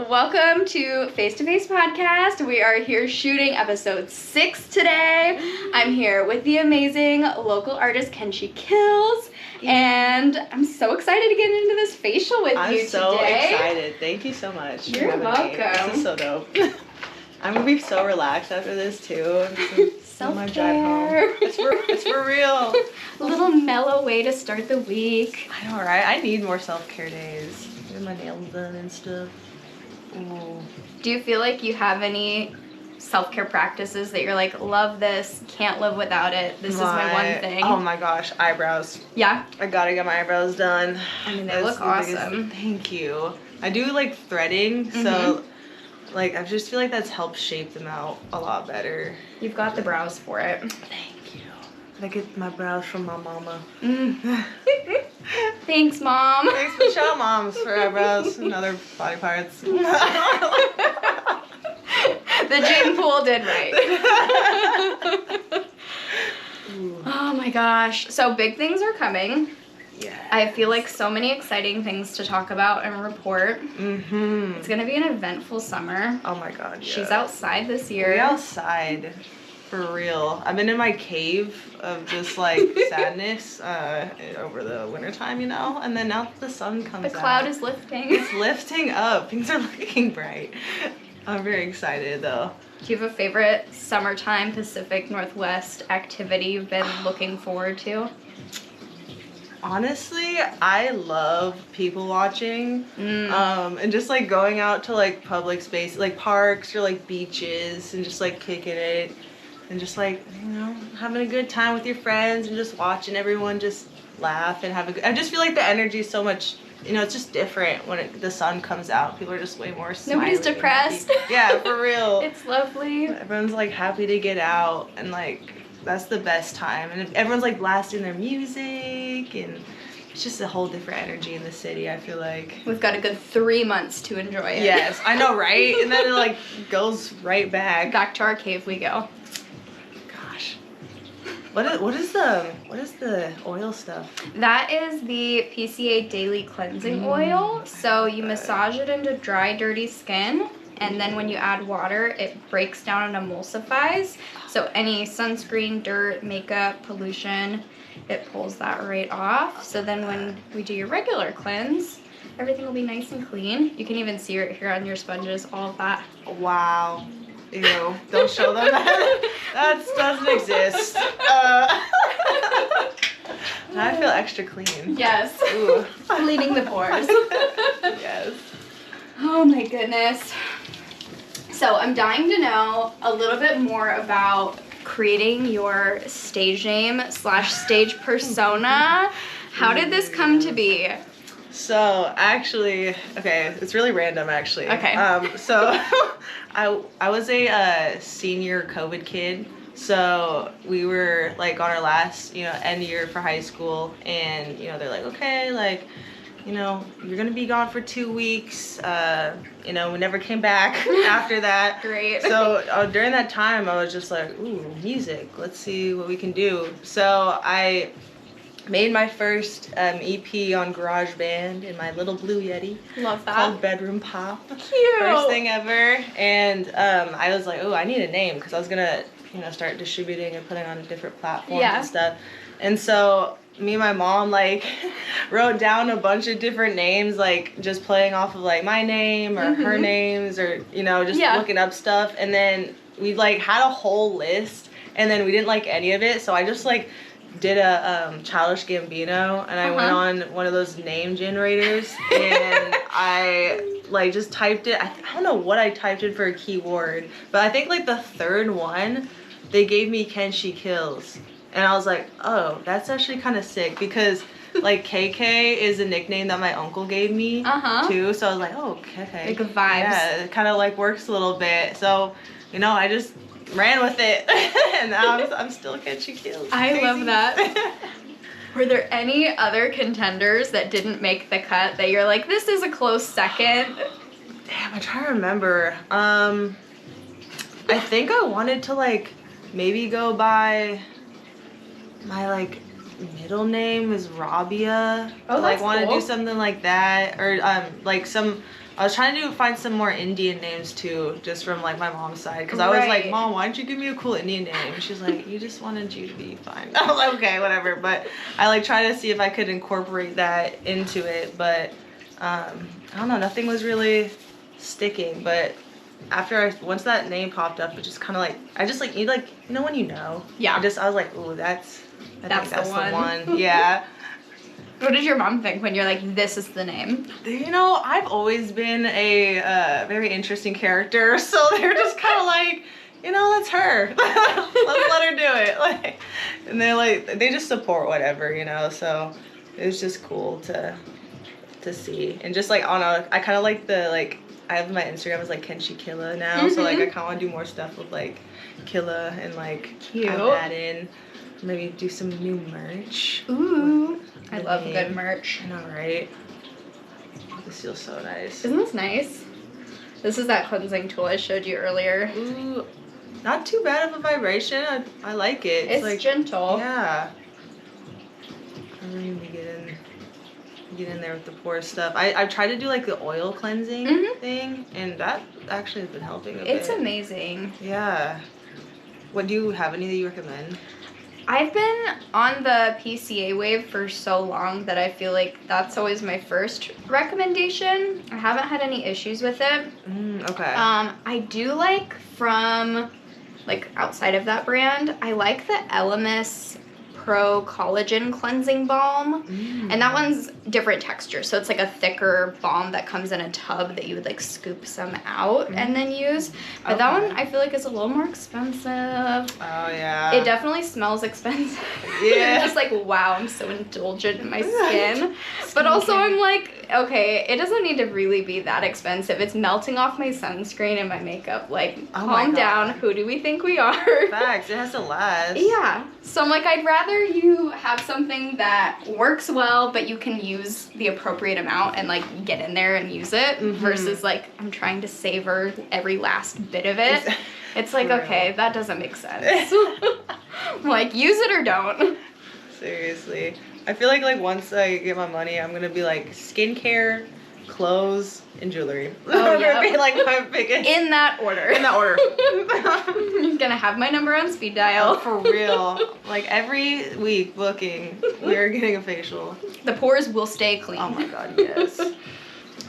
welcome to Face to Face Podcast. We are here shooting episode 6 today. I'm here with the amazing local artist Kenshi Killzzz, and I'm so excited to get into this facial with you today. I'm so excited. Thank you so much. You're welcome. This is so dope. I'm gonna be so relaxed after this too. Self-care. It's for real. A little mellow way to start the week. I know, right? I need more self-care days. Get my nails done and stuff. Ooh. Do you feel like you have any self-care practices that you're like, love this, can't live without it, this is my one thing? Oh my gosh, eyebrows. Yeah? I gotta get my eyebrows done. I mean, they look awesome. Thank you. I do like threading, so like I just feel like that's helped shape them out a lot better. You've got the brows for it. Thank you. I get my brows from my mama. Thanks, Mom. Thanks, Michelle Moms, for eyebrows and other body parts. The gene pool did right. Oh my gosh. So big things are coming. Yeah. I feel like so many exciting things to talk about and report. It's going to be an eventful summer. Oh my god, yeah. She's outside this year. We're outside. For real. I've been in my cave of just like sadness over the wintertime, you know? And then now the sun comes out. The cloud is lifting. It's lifting up. Things are looking bright. I'm very excited though. Do you have a favorite summertime Pacific Northwest activity you've been looking forward to? Honestly, I love people watching, and just like going out to like public space, like parks or like beaches, and just like kicking it, and just like, you know, having a good time with your friends and just watching everyone just laugh and have a good. I just feel like the energy is so much, you know, it's just different when the sun comes out. People are just way more smiley. Nobody's depressed. Yeah, for real. It's lovely. Everyone's like happy to get out, and like that's the best time. And everyone's like blasting their music, and it's just a whole different energy in the city, I feel like. We've got a good 3 months to enjoy it. Yes, I know, right? And then it like goes right back. Back to our cave we go. Gosh. What is the oil stuff? That is the PCA Daily Cleansing Oil. So you massage it into dry, dirty skin, and then when you add water, it breaks down and emulsifies. So any sunscreen, dirt, makeup, pollution, it pulls that right off. So then when we do your regular cleanse, everything will be nice and clean. You can even see it here on your sponges, all of that. Wow. Ew. Don't show them that. That doesn't exist. I feel extra clean. Yes. Ooh. Cleaning the pores. Yes. Oh my goodness. So I'm dying to know a little bit more about creating your stage name / stage persona. How did this come to be? So actually, okay, it's really random actually. Okay. So I was a senior COVID kid. So we were like on our last, you know, end year for high school, and you know they're like, okay, like, you know, you're gonna be gone for 2 weeks. You know, we never came back after that. Great. So during that time, I was just like, ooh, music. Let's see what we can do. So I made my first EP on GarageBand in my little blue Yeti. Love that. Called Bedroom Pop. Cute. First thing ever. And I was like, oh, I need a name, because I was gonna, you know, start distributing and putting on different platforms and stuff. And so me and my mom like wrote down a bunch of different names, like just playing off of like my name or her names, or, you know, just looking up stuff. And then we like had a whole list, and then we didn't like any of it, so I just like did a Childish Gambino, and I went on one of those name generators, and I like just typed it. I don't know what I typed in for a keyword, but I think like the third one they gave me Kenshi Killzzz. And I was like, oh, that's actually kind of sick, because like KK is a nickname that my uncle gave me too. So I was like, oh, KK. Like vibes. Yeah, it kind of like works a little bit. So, you know, I just ran with it. And now I'm still Kenshi Killzzz. I love that. Were there any other contenders that didn't make the cut that you're like, this is a close second? Damn, I'm trying to remember. I think I wanted to like maybe go by my like middle name is Rabia. Oh, like that's want to cool. do something like that, or like some I was trying to find some more Indian names too, just from like my mom's side, because I was like, Mom, why don't you give me a cool Indian name? And she's like, you just wanted you to be fine. I was like, okay, whatever. But I like tried to see if I could incorporate that into it, but I don't know, nothing was really sticking. But after once that name popped up, it just kind of like, I just like, you know when you know? Yeah. I was like, ooh, that's the one. Yeah. What did your mom think when you're like, this is the name? You know, I've always been a very interesting character, so they're just kind of like, you know, that's her. Let's let her do it. Like, and they're like, they just support whatever, you know. So it was just cool to see, and just like I kind of like I have my Instagram as like Kenshi Killzzz now, so like I kind of want to do more stuff with like Killa and like add that in. Maybe do some new merch. Ooh, I love good merch. I know, right? This feels so nice. Isn't this nice? This is that cleansing tool I showed you earlier. Ooh, not too bad of a vibration. I like it. It's like, gentle. Yeah. I really need to get in there with the pore stuff. I tried to do like the oil cleansing thing, and that actually has been helping a bit. It's amazing. Yeah. What do you have? Any that you recommend? I've been on the PCA wave for so long that I feel like that's always my first recommendation. I haven't had any issues with it. Okay. I do like from, like, outside of that brand, I like the Elemis Pro Collagen Cleansing Balm. And that one's different texture. So it's like a thicker balm that comes in a tub that you would like scoop some out and then use. But that one I feel like is a little more expensive. Oh yeah. It definitely smells expensive. Yeah. Just like, wow, I'm so indulgent in my skin. But also I'm like, okay, it doesn't need to really be that expensive. It's melting off my sunscreen and my makeup. Like, calm down. Who do we think we are? Facts. It has to last. Yeah. So I'm like, I'd rather you have something that works well, but you can use the appropriate amount and like get in there and use it versus like I'm trying to savor every last bit of it. It's like, okay, that doesn't make sense. Like, use it or don't. Seriously. I feel like once I get my money, I'm gonna be like skincare, clothes, and jewelry. Oh, yeah. Be like my biggest. In that order. In that order. You're gonna have my number on speed dial. Oh, for real. Like every week booking, we're getting a facial. The pores will stay clean. Oh my god, yes.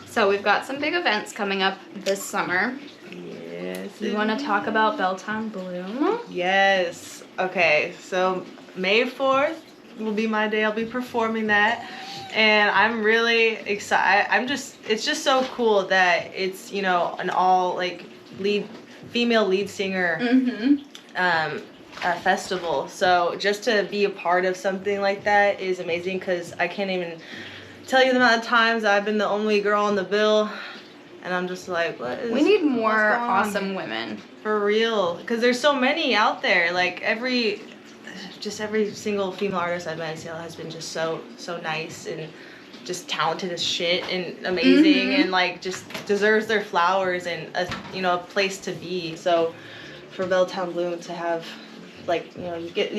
So we've got some big events coming up this summer. Yes. You want to talk about Belltown Bloom? Yes. Okay, so May 4th will be my day. I'll be performing that. And I'm really excited. It's just so cool that it's, you know, an all like female lead singer festival. So just to be a part of something like that is amazing, because I can't even tell you the amount of times I've been the only girl on the bill, and I'm just like, we need more awesome women. For real, because there's so many out there. Like every single female artist I've met in Seattle has been just so nice and just talented as shit and amazing and like just deserves their flowers and a place to be. So for Belltown Bloom to have, like, you know, you get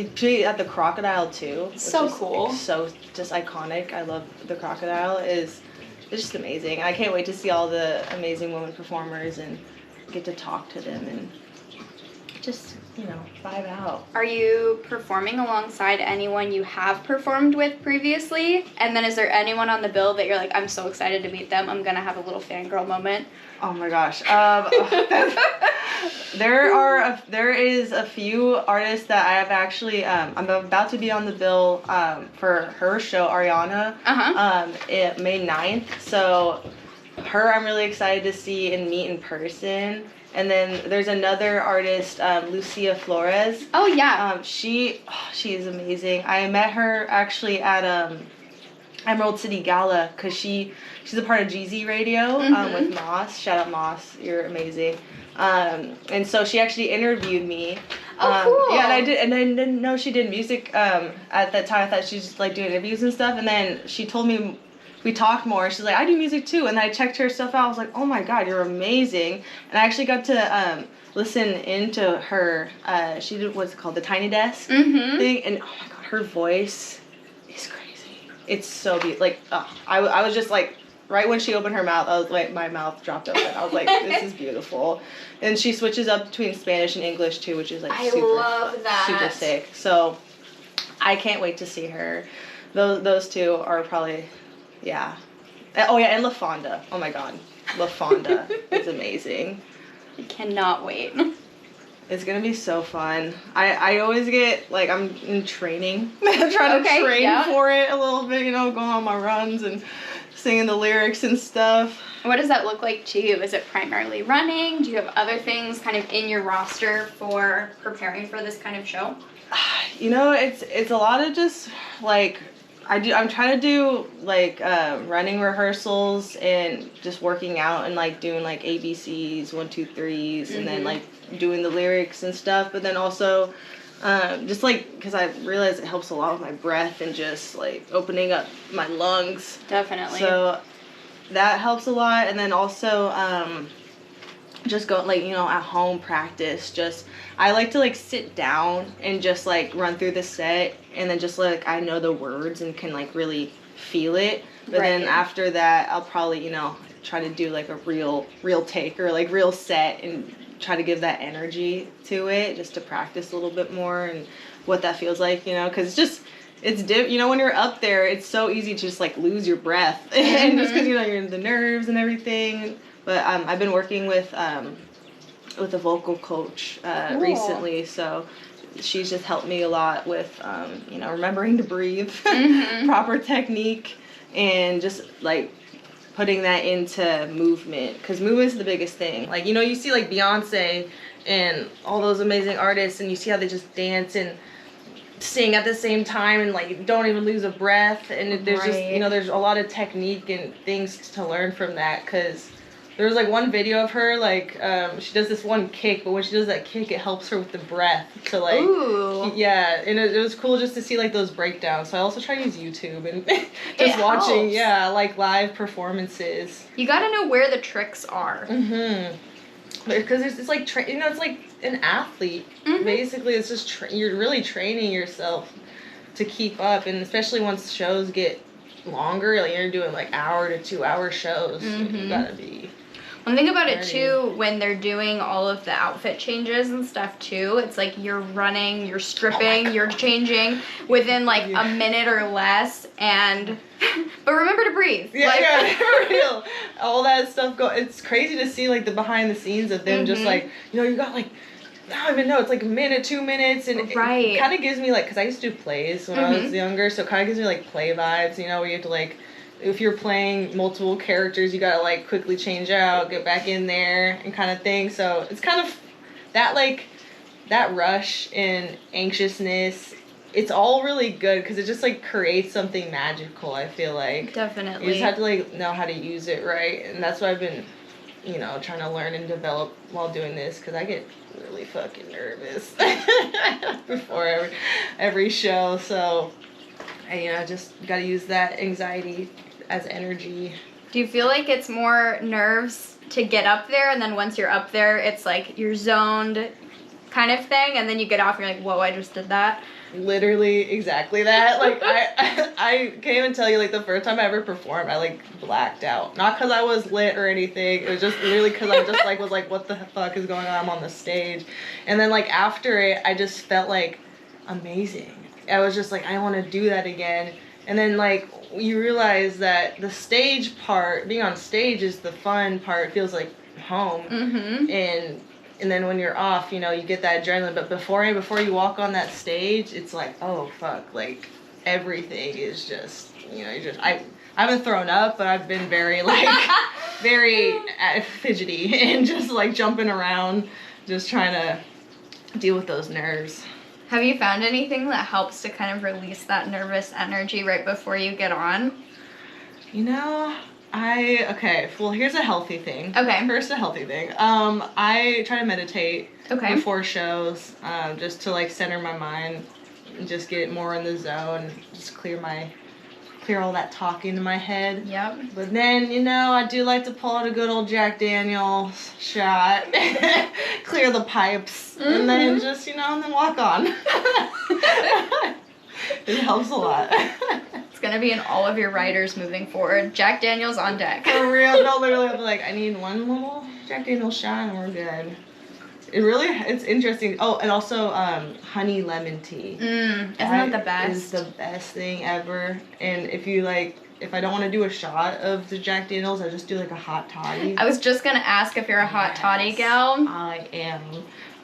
at the crocodile too. So cool. So just iconic. I love the crocodile. It's just amazing. I can't wait to see all the amazing women performers and get to talk to them and just, you know, vibe out. Are you performing alongside anyone you have performed with previously? And then is there anyone on the bill that you're like, I'm so excited to meet them, I'm gonna have a little fangirl moment? Oh my gosh. There is a few artists that I have actually, I'm about to be on the bill for her show, Ariana, May 9th. So her I'm really excited to see and meet in person. And then there's another artist, Lucia Flores. Oh yeah. She is amazing. I met her actually at Emerald City Gala, because she's a part of GZ Radio with Moss. Shout out Moss, you're amazing. And so she actually interviewed me. Oh, cool. Yeah, and I didn't know she did music at that time. I thought she was just like doing interviews and stuff. And then she told me, we talked more. She's like, I do music too. And then I checked her stuff out. I was like, oh my god, you're amazing. And I actually got to listen into her. She did what's it called, the Tiny Desk thing. And oh my god, her voice is crazy. It's so beautiful. Like, I was just like right when she opened her mouth, I was like, my mouth dropped open. I was like, this is beautiful. And she switches up between Spanish and English too, which is like super sick. So I can't wait to see her. Those two are probably, yeah. Oh yeah, and La Fonda. Oh my God, La Fonda is amazing. I cannot wait. It's gonna be so fun. I always get, like, I'm in training. I'm trying to train for it a little bit, you know, going on my runs and singing the lyrics and stuff. What does that look like to you? Is it primarily running? Do you have other things kind of in your roster for preparing for this kind of show? You know, it's a lot of just, like, I'm trying to do, like, running rehearsals and just working out and, like, doing, like, ABCs, 1, 2, 3s, and then, like, doing the lyrics and stuff. But then also, just, like, because I realize it helps a lot with my breath and just, like, opening up my lungs. Definitely. So that helps a lot. And then also, just go, like, you know, at home practice. Just, I like to, like, sit down and just, like, run through the set, and then just, like, I know the words and can, like, really feel it. But then after that, I'll probably, you know, try to do, like, a real take or, like, real set and try to give that energy to it, just to practice a little bit more and what that feels like, you know, because you know, when you're up there, it's so easy to just, like, lose your breath. And just because, you know, you're in the nerves and everything. But I've been working with a vocal coach recently, so she's just helped me a lot with, you know, remembering to breathe, proper technique, and just, like, putting that into movement, because movement's the biggest thing. Like, you know, you see, like, Beyonce and all those amazing artists, and you see how they just dance and sing at the same time and, like, don't even lose a breath, and there's just, you know, there's a lot of technique and things to learn from that, because there was, like, one video of her, like, she does this one kick, but when she does that kick, it helps her with the breath to, like, yeah, and it was cool just to see, like, those breakdowns. So I also try to use YouTube and just watching, like, live performances. You gotta know where the tricks are. Because it's like, you know, it's like an athlete. Basically, it's just, you're really training yourself to keep up, and especially once shows get longer, like, you're doing, like, hour to 2 hour shows, you gotta be... One thing about it too, when they're doing all of the outfit changes and stuff too, it's like you're running, you're stripping, you're changing within, like, a minute or less, and but remember to breathe. Yeah, for real. All that stuff it's crazy to see, like, the behind the scenes of them just, like, you know, you got, like, I don't even know, it's like a minute, 2 minutes, and it kind of gives me, like, because I used to do plays when I was younger, so it kind of gives me, like, play vibes, you know, where you have to, like, if you're playing multiple characters, you gotta, like, quickly change out, get back in there, and kind of thing. So it's kind of that, like, that rush and anxiousness, it's all really good because it just, like, creates something magical, I feel like. Definitely. You just have to, like, know how to use it right, and that's what I've been, you know, trying to learn and develop while doing this, because I get really fucking nervous before every show, so I, you know, just gotta use that anxiety as energy. Do you feel like it's more nerves to get up there, and then once you're up there, it's like you're zoned kind of thing, and then you get off and you're like, whoa, I just did that? Literally exactly that. Like, I can't even tell you, like, the first time I ever performed, I, like, blacked out. Not because I was lit or anything. It was just literally because I just, like, was like, what the fuck is going on? I'm on the stage. And then, like, after it, I just felt, like, amazing. I was just like, I want to do that again. And then, like, you realize that the stage part, being on stage is the fun part. It feels like home. And then when you're off, you know, you get that adrenaline. But before you walk on that stage, it's like, oh, fuck. Like, everything is just, you know, I haven't thrown up, but I've been very, like, very fidgety and just, like, jumping around, just trying to deal with those nerves. Have you found anything that helps to kind of release that nervous energy right before you get on? You know, well, here's a healthy thing. Okay. First, a healthy thing. I try to meditate before shows, just to, like, center my mind and just get more in the zone, just clear all that talking in my head. Yep. But then, you know, I do like to pull out a good old Jack Daniels shot, clear the pipes, and then just, you know, and then walk on. It helps a lot. It's It's gonna be in all of your riders moving forward. Jack Daniels on deck. For real. No, literally, I'll be like, I need one little Jack Daniels shot and we're good. It's interesting. Oh, and also honey lemon tea. Isn't that the best? Is the best thing ever. And if I don't want to do a shot of the Jack Daniels, I just do like a hot toddy. I was just gonna ask if you're a hot toddy gal. I am.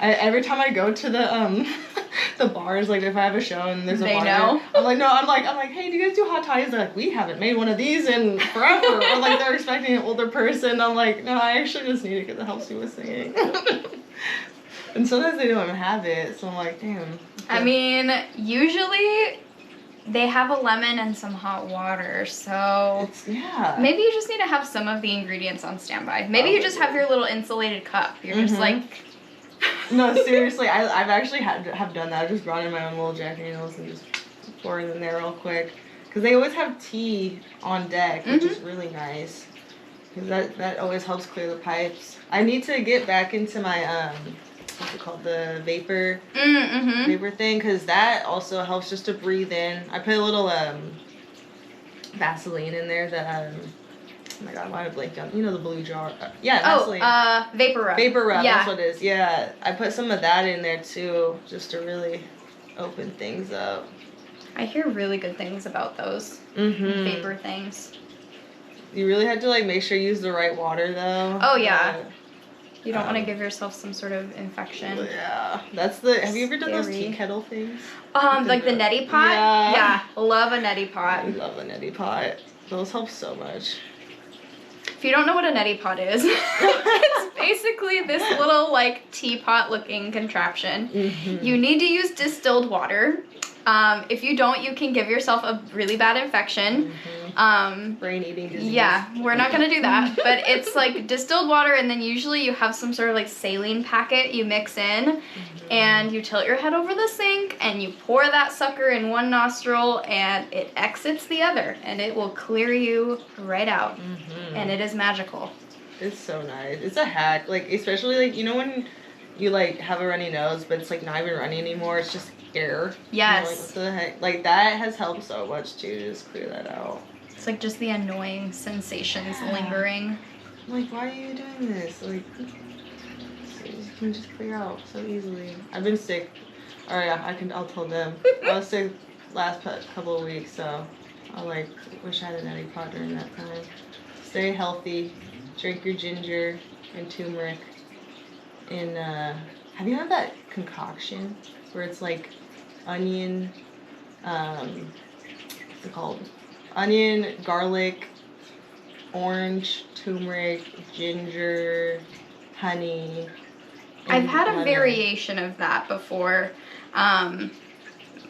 Every time I go to the the bars, like if I have a show and there's a bar, know. I'm like, hey, do you guys do hot toddies? They're like, we haven't made one of these in forever. Or like they're expecting an older person. I'm like, no, I actually just need it because it helps me with singing. And sometimes they don't have it, so I'm like, damn. I mean, usually they have a lemon and some hot water, so maybe you just need to have some of the ingredients on standby. Maybe you just have your little insulated cup. You're just like... No, seriously, I've actually have done that. I've just brought in my own little Jack Daniels and just pour it in there real quick. Because they always have tea on deck, which is really nice. Because that always helps clear the pipes. I need to get back into my, what's it called, the vapor thing. Because that also helps just to breathe in. I put a little Vaseline in there that, oh my god, why did I blank on? You know the blue jar. Vaseline. Vapor Rub. Vapor Rub, that's what it is. Yeah, I put some of that in there too, just to really open things up. I hear really good things about those vapor things. You really have to like make sure you use the right water though. Oh yeah. You don't want to give yourself some sort of infection. Yeah, have you ever done those tea kettle things? Like the neti pot? Yeah, love a neti pot. I love a neti pot. Those help so much. If you don't know what a neti pot is, it's basically this little like teapot looking contraption. You need to use distilled water. If you don't, you can give yourself a really bad infection. Brain eating disease. Yeah, we're not gonna do that. But it's like distilled water, and then usually you have some sort of like saline packet you mix in, and you tilt your head over the sink, and you pour that sucker in one nostril, and it exits the other, and it will clear you right out. And it is magical. It's so nice. It's a hack, like especially like, you know when you like have a runny nose, but it's like not even runny anymore. It's just air. Yes. You know, like, what the heck? Like that has helped so much too. Just clear that out. It's like just the annoying sensations lingering. Like, why are you doing this? Like, you can just clear out so easily. I've been sick. Oh yeah, I'll tell them. I was sick last couple of weeks, so I like wish I had a neti pot during that time. Stay healthy. Drink your ginger and turmeric. And have you had that concoction where it's like onion, what's it called? Onion, garlic, orange, turmeric, ginger, honey. I've had a variation of that before. I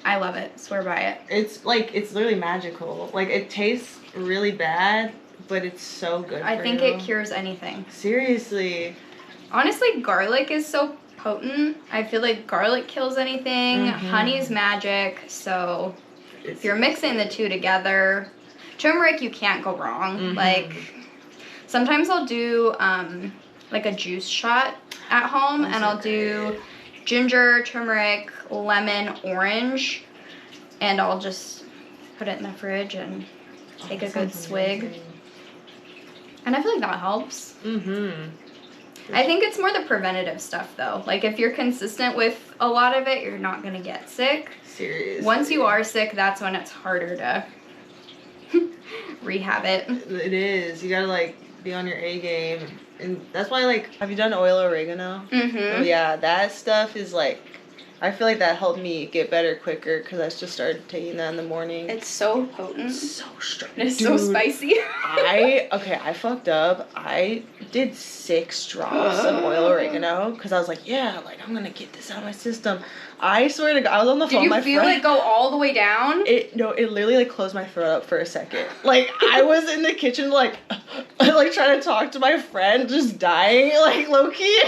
love it. Swear by it. It's literally magical. Like it tastes really bad, but it's so good. I think it cures anything. Seriously. Honestly, garlic is so potent. I feel like garlic kills anything. Honey's magic. So if you're mixing the two together, turmeric, you can't go wrong. Like sometimes I'll do like a juice shot at home, and I'll do ginger, turmeric, lemon, orange, and I'll just put it in the fridge and take a good swig. And I feel like that helps. I think it's more the preventative stuff though. Like if you're consistent with a lot of it, you're not gonna get sick. Seriously. Once you are sick, that's when it's harder to rehab it. It is. You gotta like be on your A game. And that's why like, have you done oil oregano? Oh yeah, that stuff is like, I feel like that helped me get better quicker because I just started taking that in the morning. It's so potent. It's so strong. It's so spicy. I fucked up. I did 6 drops of oil oregano because I was like, yeah, like I'm gonna get this out of my system. I swear to God, I was on the phone with my friend. Did you feel it go all the way down? It literally like closed my throat up for a second. Like I was in the kitchen like trying to talk to my friend, just dying like low key.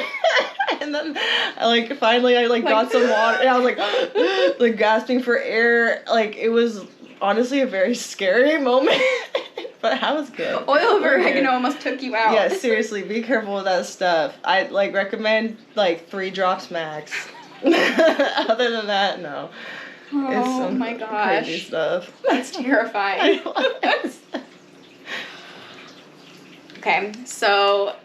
And then I finally got some water and I was like gasping for air. Like it was honestly a very scary moment. But I was good. Oil of oregano almost took you out. Yeah, seriously, be careful with that stuff. I recommend 3 drops max. Other than that, no. Oh my gosh. Crazy stuff. That's terrifying. Okay, so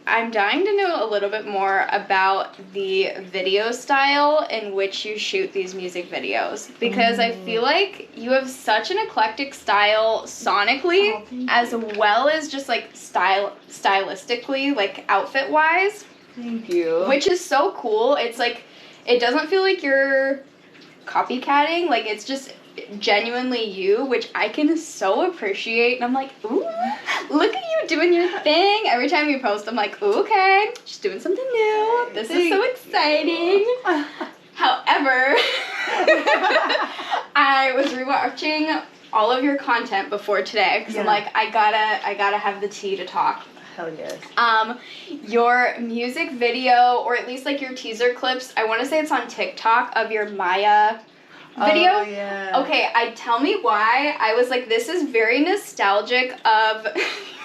I'm dying to know a little bit more about the video style in which you shoot these music videos, because I feel like you have such an eclectic style sonically, as well as just like stylistically, like outfit wise. Thank you. Which is so cool. It's like, it doesn't feel like you're copycatting, like it's just genuinely you, which I can so appreciate. And I'm like, ooh, look at you doing your thing. Every time you post, I'm like, ooh, okay, she's doing something new. This is so exciting. However, I was rewatching all of your content before today because I'm like, I gotta have the tea to talk. Hell yes. Your music video, or at least like your teaser clips, I want to say it's on TikTok, of your Maya video. Oh, yeah. Okay, tell me why. I was like, this is very nostalgic of,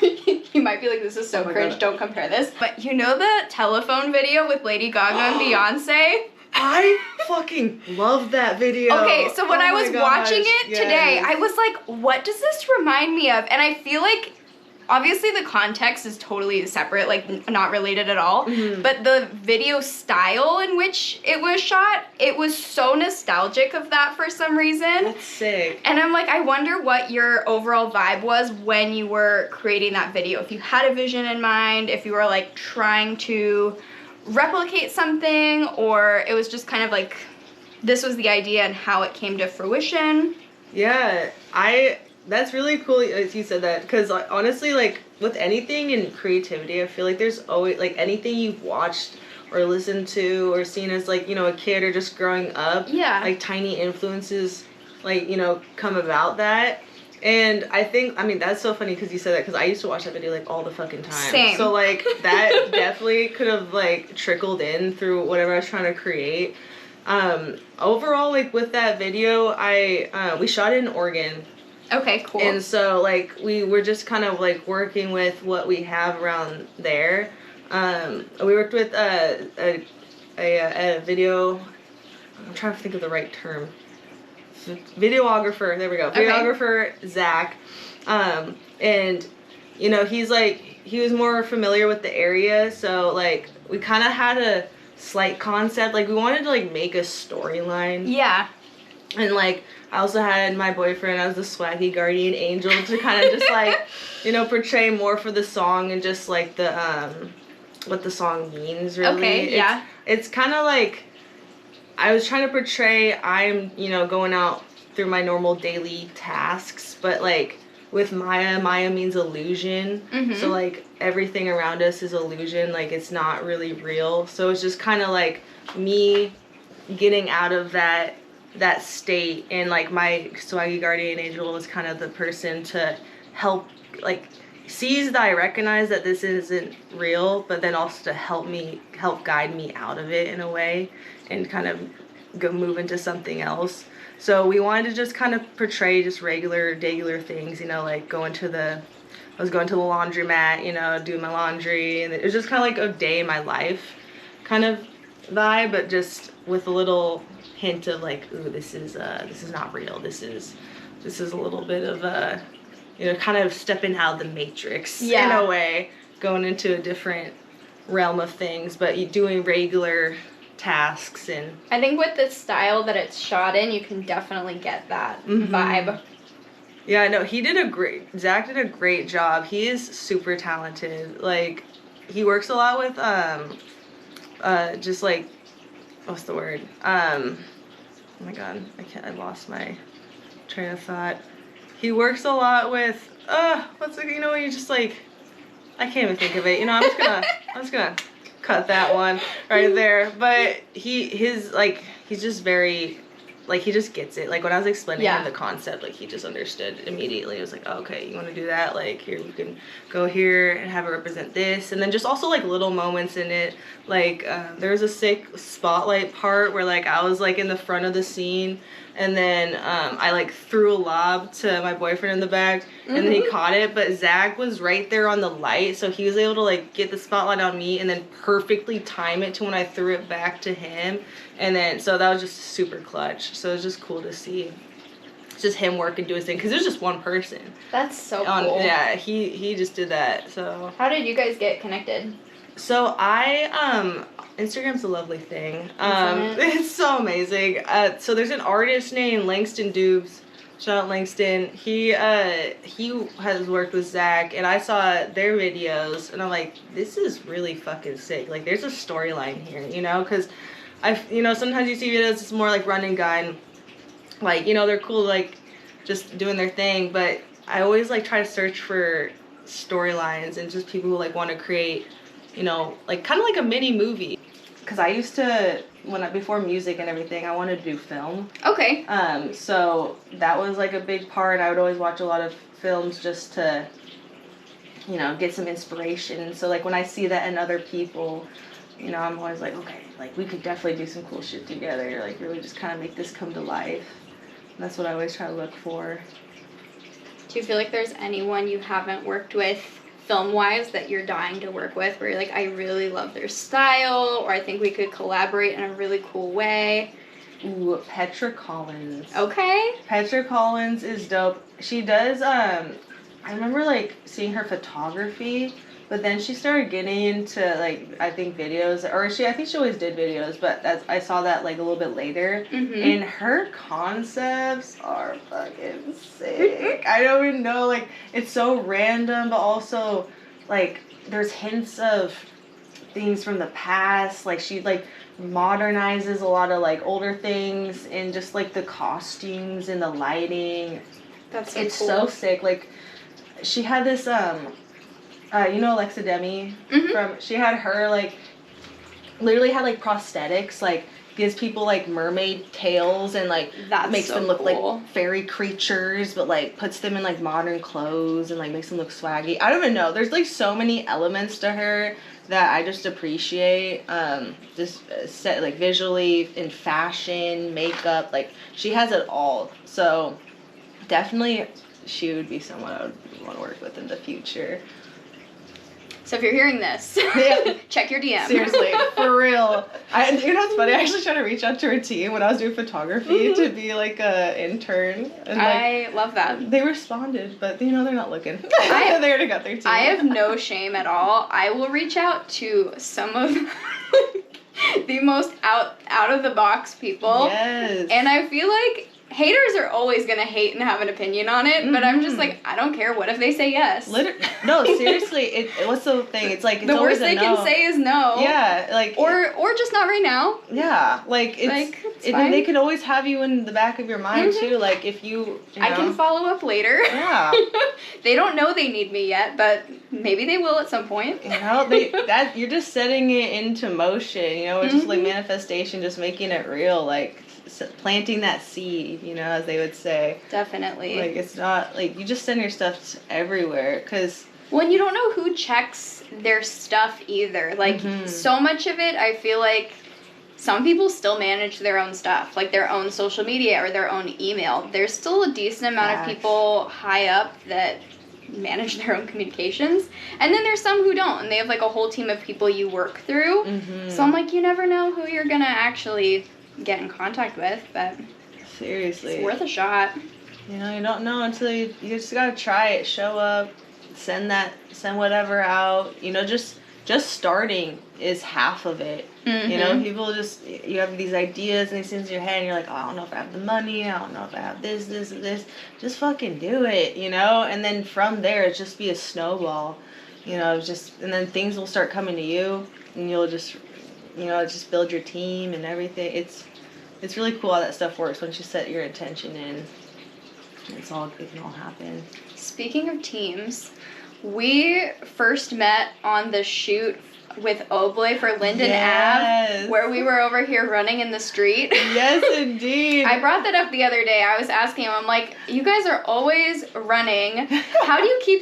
you might be like, this is so cringe, don't compare this. But you know the telephone video with Lady Gaga and Beyonce? I fucking love that video. Okay, so when I was watching it today, I was like, what does this remind me of? And I feel like, obviously the context is totally separate, like not related at all, but the video style in which it was shot, it was so nostalgic of that for some reason. That's sick. And I'm like, I wonder what your overall vibe was when you were creating that video. If you had a vision in mind, if you were like trying to replicate something, or it was just kind of like, this was the idea and how it came to fruition. Yeah, that's really cool as you said that, because honestly, like with anything in creativity, I feel like there's always, like, anything you've watched or listened to or seen as, like, you know, a kid or just growing up, like tiny influences, like, you know, come about that. And I think, I mean, that's so funny because you said that, because I used to watch that video like all the fucking time. Same. So like that definitely could have like trickled in through whatever I was trying to create. Overall, like with that video, we shot it in Oregon. Okay, cool. And so, like, we were just kind of, like, working with what we have around there. We worked with a video... I'm trying to think of the right term. Videographer. There we go. Okay. Videographer, Zach. And, you know, he was more familiar with the area. So, like, we kind of had a slight concept. Like, we wanted to, like, make a storyline. Yeah. And, like, I also had my boyfriend as the swaggy guardian angel to kind of just, like, you know, portray more for the song and just, like, the, what the song means, really. Okay, yeah. It's kind of, like, I was trying to portray I'm, you know, going out through my normal daily tasks, but, like, with Maya means illusion. So, like, everything around us is illusion. Like, it's not really real. So it's just kind of, like, me getting out of that state, and like my swaggy guardian angel was kind of the person to help, like, sees that I recognize that this isn't real, but then also to help guide me out of it in a way and kind of go move into something else. So we wanted to just kind of portray just regular things, you know, like I was going to the laundromat, you know, doing my laundry, and it was just kind of like a day in my life kind of vibe, but just with a little hint of like, ooh, this is not real. This is a little bit of you know, kind of stepping out of the matrix in a way, going into a different realm of things, but you doing regular tasks. And I think with the style that it's shot in, you can definitely get that vibe. Yeah, no, Zach did a great job. He is super talented. Like, he works a lot with just like, what's the word? Oh my god, I lost my train of thought. He works a lot with, what's it, you know, you just like, I can't even think of it. You know, I'm just gonna cut that one right there. But he's just very, like, he just gets it. Like, when I was explaining him the concept, like, he just understood immediately. It was like, oh, okay, you want to do that? Like, here, you can go here and have it represent this. And then just also, like, little moments in it. Like, there was a sick spotlight part where, like, I was, like, in the front of the scene And then I like threw a lob to my boyfriend in the back, and then he caught it. But Zach was right there on the light, so he was able to like get the spotlight on me and then perfectly time it to when I threw it back to him. And then so that was just super clutch. So it was just cool to see. It's just him work and do his thing because there's just one person. That's so cool. Yeah, he just did that. So how did you guys get connected? So Instagram's a lovely thing. It's so amazing. So there's an artist named Langston Dubes. Shout out Langston. He has worked with Zach, and I saw their videos, and I'm like, this is really fucking sick. Like, there's a storyline here, you know? Because sometimes you see videos, it's more like run and gun. Like, they're cool, like, just doing their thing, but I always like try to search for storylines and just people who like want to create, like kind of like a mini movie. Because I used to, before music and everything, I wanted to do film. Okay. So that was like a big part. I would always watch a lot of films just to, get some inspiration. So like when I see that in other people, I'm always like, okay, like we could definitely do some cool shit together. Like really just kind of make this come to life. And that's what I always try to look for. Do you feel like there's anyone you haven't worked with film-wise that you're dying to work with, where you're like, I really love their style, or I think we could collaborate in a really cool way? Ooh, Petra Collins. Okay. Petra Collins is dope. She does, I remember, like, seeing her photography, but then she started getting into, like, I think videos, or I think she always did videos, but I saw that, like, a little bit later, and her concepts are fucking sick. I don't even know, like, it's so random, but also, like, there's hints of things from the past, like, she, like, modernizes a lot of, like, older things, and just, like, the costumes and the lighting. That's so it's cool. So sick. Like, she had this, Alexa Demi she had her, like, literally had, like, prosthetics, like, gives people, like, mermaid tails and, like, makes them look like fairy creatures, but, like, puts them in, like, modern clothes and, like, makes them look swaggy. I don't even know. There's, like, so many elements to her that I just appreciate. Just set, like, visually, in fashion, makeup, like, she has it all. So, definitely she would be someone I would want to work with in the future. So if you're hearing this, check your DM. Seriously, for real. What's funny? I actually tried to reach out to her team when I was doing photography to be like a intern. And I love that. They responded, but they're not looking. They already got their team. I have no shame at all. I will reach out to some of the most out of the box people. Yes. And I feel like haters are always going to hate and have an opinion on it, but I'm just like, I don't care. What if they say yes? No, seriously, what's the thing? It's like, it's the always worst they can say is no. Yeah, like... Or just not right now. Yeah, like, it's fine. They can always have you in the back of your mind, too, like, if you I can follow up later. Yeah. They don't know they need me yet, but maybe they will at some point. You're just setting it into motion, it's just, like, manifestation, just making it real, like... planting that seed, as they would say. Definitely. Like, it's not, like, you just send your stuff everywhere, because... Well, you don't know who checks their stuff either. Like, so much of it, I feel like some people still manage their own stuff, like their own social media or their own email. There's still a decent amount of people high up that manage their own communications, and then there's some who don't, and they have, like, a whole team of people you work through. So I'm like, you never know who you're gonna actually get in contact with, but seriously, it's worth a shot. You don't know until you just gotta try it. Show up, send whatever out. Just starting is half of it. People you have these ideas and these things in your head, and you're like, oh, I don't know if I have the money, I don't know if I have this and this. Just fucking do it, and then from there it just be a snowball, and then things will start coming to you, and you'll just just build your team and everything. It's really cool how that stuff works once you set your intention in. It can all happen. Speaking of teams, we first met on the shoot with Oblate for Linden Yes. Ave, where we were over here running in the street. Yes, indeed. I brought that up the other day. I was asking him, I'm like, you guys are always running. How do you keep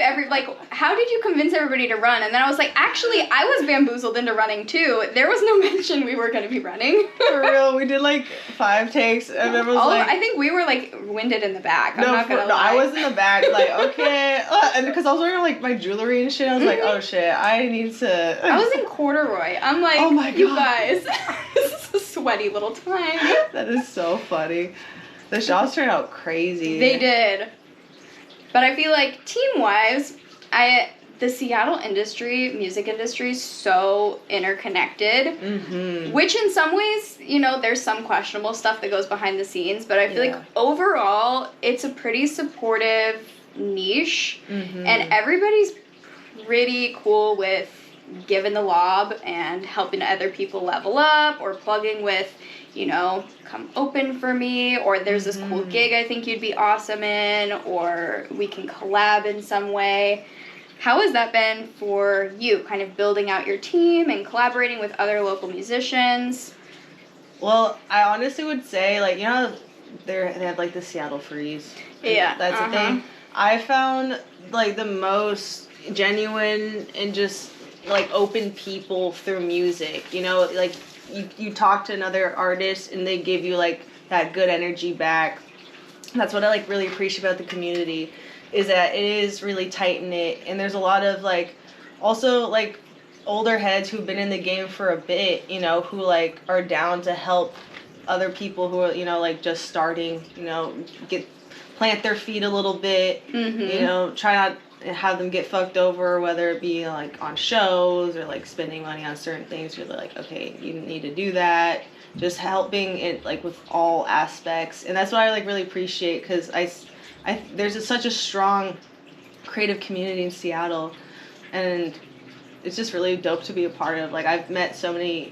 how did you convince everybody to run? And then I was like, actually, I was bamboozled into running too. There was no mention we were going to be running. For real, we did like 5 takes, and everyone was like... I think we were like winded in the back. I'm not going to lie. I was in the back, like, okay. And because I was wearing like my jewelry and shit, I was like, oh shit, I need to... I was in corduroy. I'm like, oh my God. You guys, this is a sweaty little time. That is so funny. The shots turned out crazy. They did. But I feel like team-wise, the Seattle music industry is so interconnected, which in some ways, there's some questionable stuff that goes behind the scenes, but I feel like overall, it's a pretty supportive niche, and everybody's pretty cool with giving the lob and helping other people level up, or plugging with, come open for me, or there's this cool gig I think you'd be awesome in, or we can collab in some way. How has that been for you, kind of building out your team and collaborating with other local musicians? Well, I honestly would say, like, they have like the Seattle Freeze. Yeah. That's the thing. I found like the most genuine and just like open people through music, like you talk to another artist and they give you like that good energy back. That's what I like really appreciate about the community, is that it is really tight knit, and there's a lot of like also like older heads who've been in the game for a bit, who like are down to help other people who are, like just starting, plant their feet a little bit, try not have them get fucked over, whether it be like on shows or like spending money on certain things. You're like, okay, you need to do that. Just helping it like with all aspects, and that's what I like really appreciate, because there's such a strong creative community in Seattle, and it's just really dope to be a part of. Like, I've met so many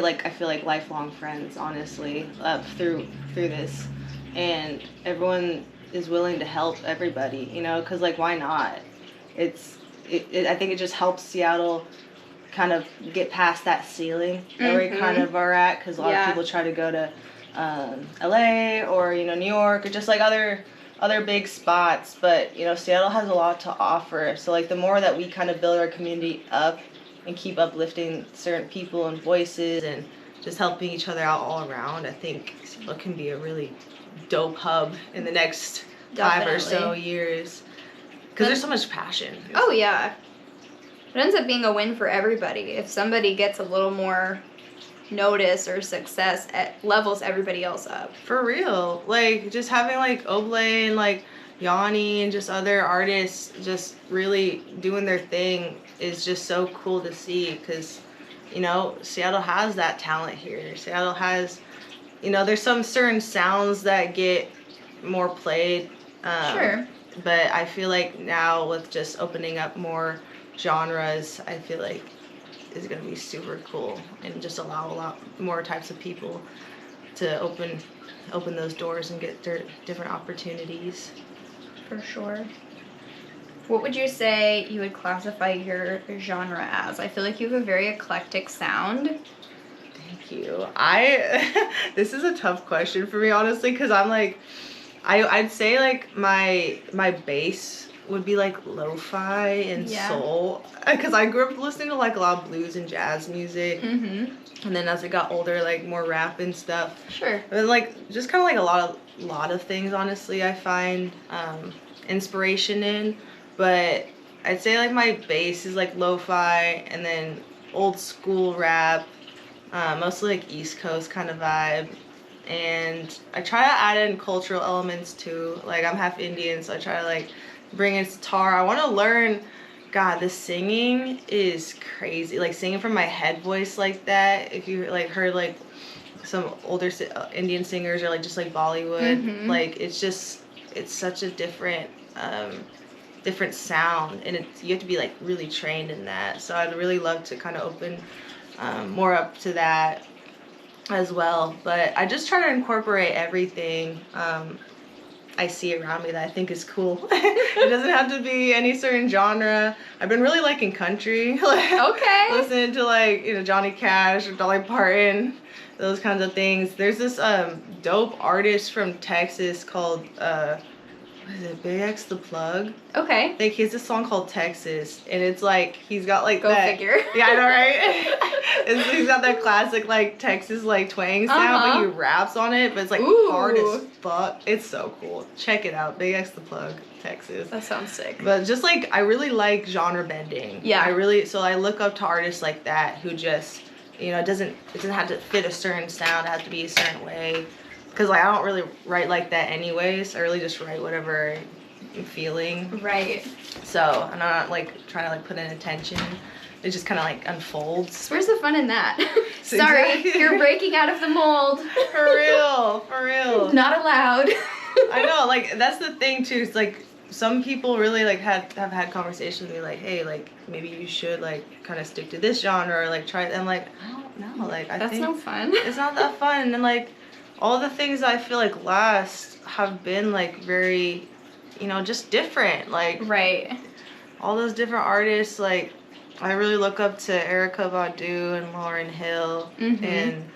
like I feel like lifelong friends, honestly, through this, and everyone is willing to help everybody, because like, why not? I think it just helps Seattle kind of get past that ceiling that we kind of are at, because a lot of people try to go to LA or New York or just like other big spots, but Seattle has a lot to offer. So like, the more that we kind of build our community up and keep uplifting certain people and voices and just helping each other out all around, I think Seattle can be a really dope hub in the next 5 or so years, because there's so much passion. Oh yeah, it ends up being a win for everybody. If somebody gets a little more notice or success, it levels everybody else up. For real. Like, just having like Oblate and like Yanni and just other artists just really doing their thing is just so cool to see, because Seattle has that talent here. Seattle has, there's some certain sounds that get more played, sure, but I feel like now with just opening up more genres, I feel like is going to be super cool, and just allow a lot more types of people to open those doors and get their different opportunities. For sure. What would you say you would classify your genre as? I feel like you have a very eclectic sound. Thank you. This is a tough question for me, honestly, because I'm like, I'd say like my bass would be like lo-fi and soul, because I grew up listening to like a lot of blues and jazz music, and then as I got older, like more rap and stuff. Sure. And like just kind of like a lot of things, honestly, I find inspiration in, but I'd say like my bass is like lo-fi, and then old school rap, mostly like East Coast kind of vibe. And I try to add in cultural elements too. Like, I'm half Indian, so I try to like bring in sitar. I want to learn. God, the singing is crazy. Like, singing from my head voice like that. If you like heard like some older Indian singers, or like just like Bollywood, like it's such a different sound, and you have to be like really trained in that. So I'd really love to kind of open more up to that as well, but I just try to incorporate everything, I see around me that I think is cool. It doesn't have to be any certain genre. I've been really liking country. Okay. Listening to like, you know, Johnny Cash or Dolly Parton, those kinds of things. There's this dope artist from Texas called what is it, Big X the Plug? Okay. I think he has this song called Texas, and it's like he's got like Go that. figure. Yeah, I know, right? He's got that classic like Texas like twang sound, but he raps on it, but it's like hard as fuck. It's so cool. Check it out, Big X the Plug, Texas. That sounds sick. But just like I really like genre bending. Yeah. So I look up to artists like that who just, you know, it doesn't have to fit a certain sound. It has to be a certain way. Because like I don't really write like that anyways. I really just write whatever I'm feeling. Right. So I'm not like trying to like put in attention. It just kind of like unfolds. Where's the fun in that? So Sorry, exactly. you're breaking out of the mold. For real. Not allowed. I know, like that's the thing too. It's like some people really like have had conversations with me like, hey, like maybe you should like kind of stick to this genre or like try it. I'm like, I don't know. Like I That's think no fun. it's not that fun. And like all the things I feel like last have been like very, you know, just different. Like Right. all those different artists. Like I really look up to Erykah Badu and Lauryn Hill and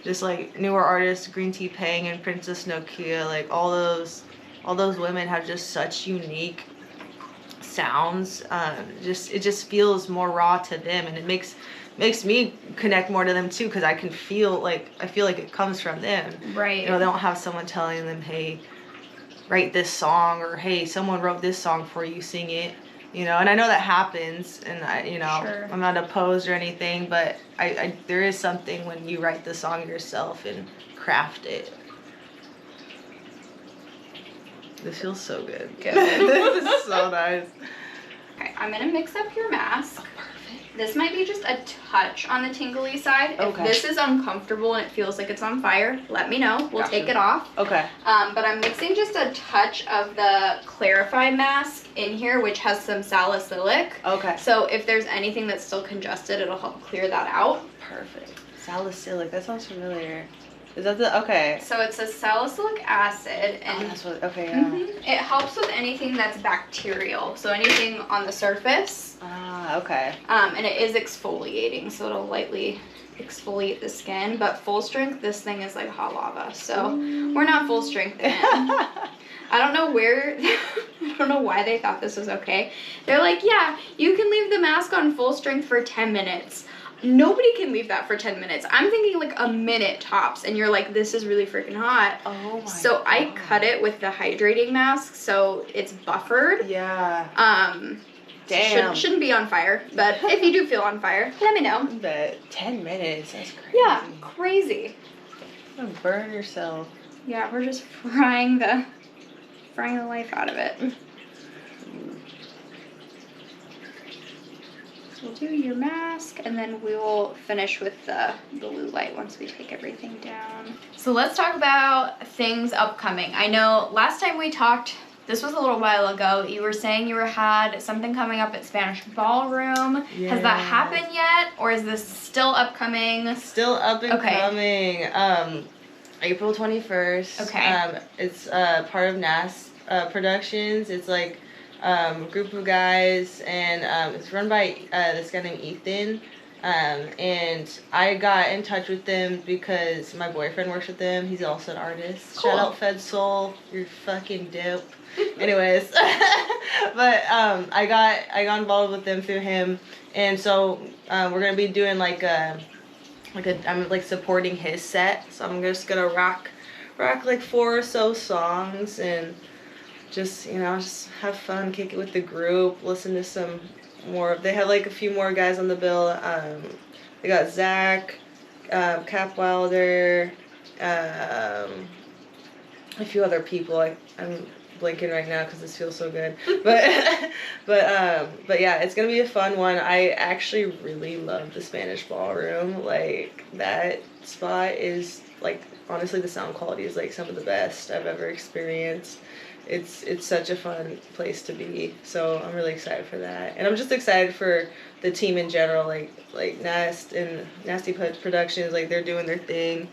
just like newer artists, Green Tea Pang and Princess Nokia. Like all those women have just such unique sounds. It just feels more raw to them, and it makes me connect more to them too, because I feel like it comes from them. Right. You know, they don't have someone telling them, hey, write this song, or hey, someone wrote this song for you, sing it. You know, and I know that happens, and Sure. I'm not opposed or anything, but I there is something when you write the song yourself and craft it. This feels so good. This is so nice. Okay, I'm gonna mix up your mask. Oh, perfect. This might be just a touch on the tingly side. Okay. If this is uncomfortable and it feels like it's on fire, let me know. We'll Gotcha. take it off. Okay. But I'm mixing just a touch of the Clarify mask in here, which has some salicylic. Okay. So if there's anything that's still congested, it'll help clear that out. Perfect. Salicylic. That sounds familiar. Is that the okay? So it's a salicylic acid, and Oh, that's what. Okay. Yeah. it helps with anything that's bacterial. So anything on the surface. Ah. Okay. And it is exfoliating, so it'll lightly exfoliate the skin. But full strength, this thing is like hot lava. So we're not full strength in. I don't know why they thought this was okay. They're like, yeah, you can leave the mask on full strength for 10 minutes. Nobody can leave that for 10 minutes. I'm thinking like a minute tops, and you're like, this is really freaking hot. Oh my So God. I cut it with the hydrating mask, so it's buffered. Yeah. Damn. Shouldn't be on fire, but if you do feel on fire, let me know. But 10 minutes, that's crazy. Yeah, crazy. You're gonna burn yourself. Yeah, we're just frying the life out of it. So we'll do your mask, and then we will finish with the blue light once we take everything down. So let's talk about things upcoming. I know last time we talked, this was a little while ago, you were saying you had something coming up at Spanish Ballroom. Yeah. Has that happened yet, or is this still upcoming? Still up and coming. April 21st. Okay. It's part of NAS Productions. It's like a group of guys, and it's run by this guy named Ethan. And I got in touch with them because my boyfriend works with them. He's also an artist. Cool. Shout out Fed Soul. You're fucking dope. Anyways, but I got involved with them through him, and so we're gonna be doing I'm like supporting his set. So I'm just gonna rock like 4 or so songs, and just just have fun, kick it with the group, listen to some more. They have like a few more guys on the bill. They got Zach, Cap Wilder, a few other people. I'm blinking right now because this feels so good. But yeah, it's gonna be a fun one. I actually really love the Spanish Ballroom. Like that spot is like, honestly, the sound quality is like some of the best I've ever experienced. It's such a fun place to be, so I'm really excited for that, and I'm just excited for the team in general, like Nast and Nasty Productions. Like they're doing their thing,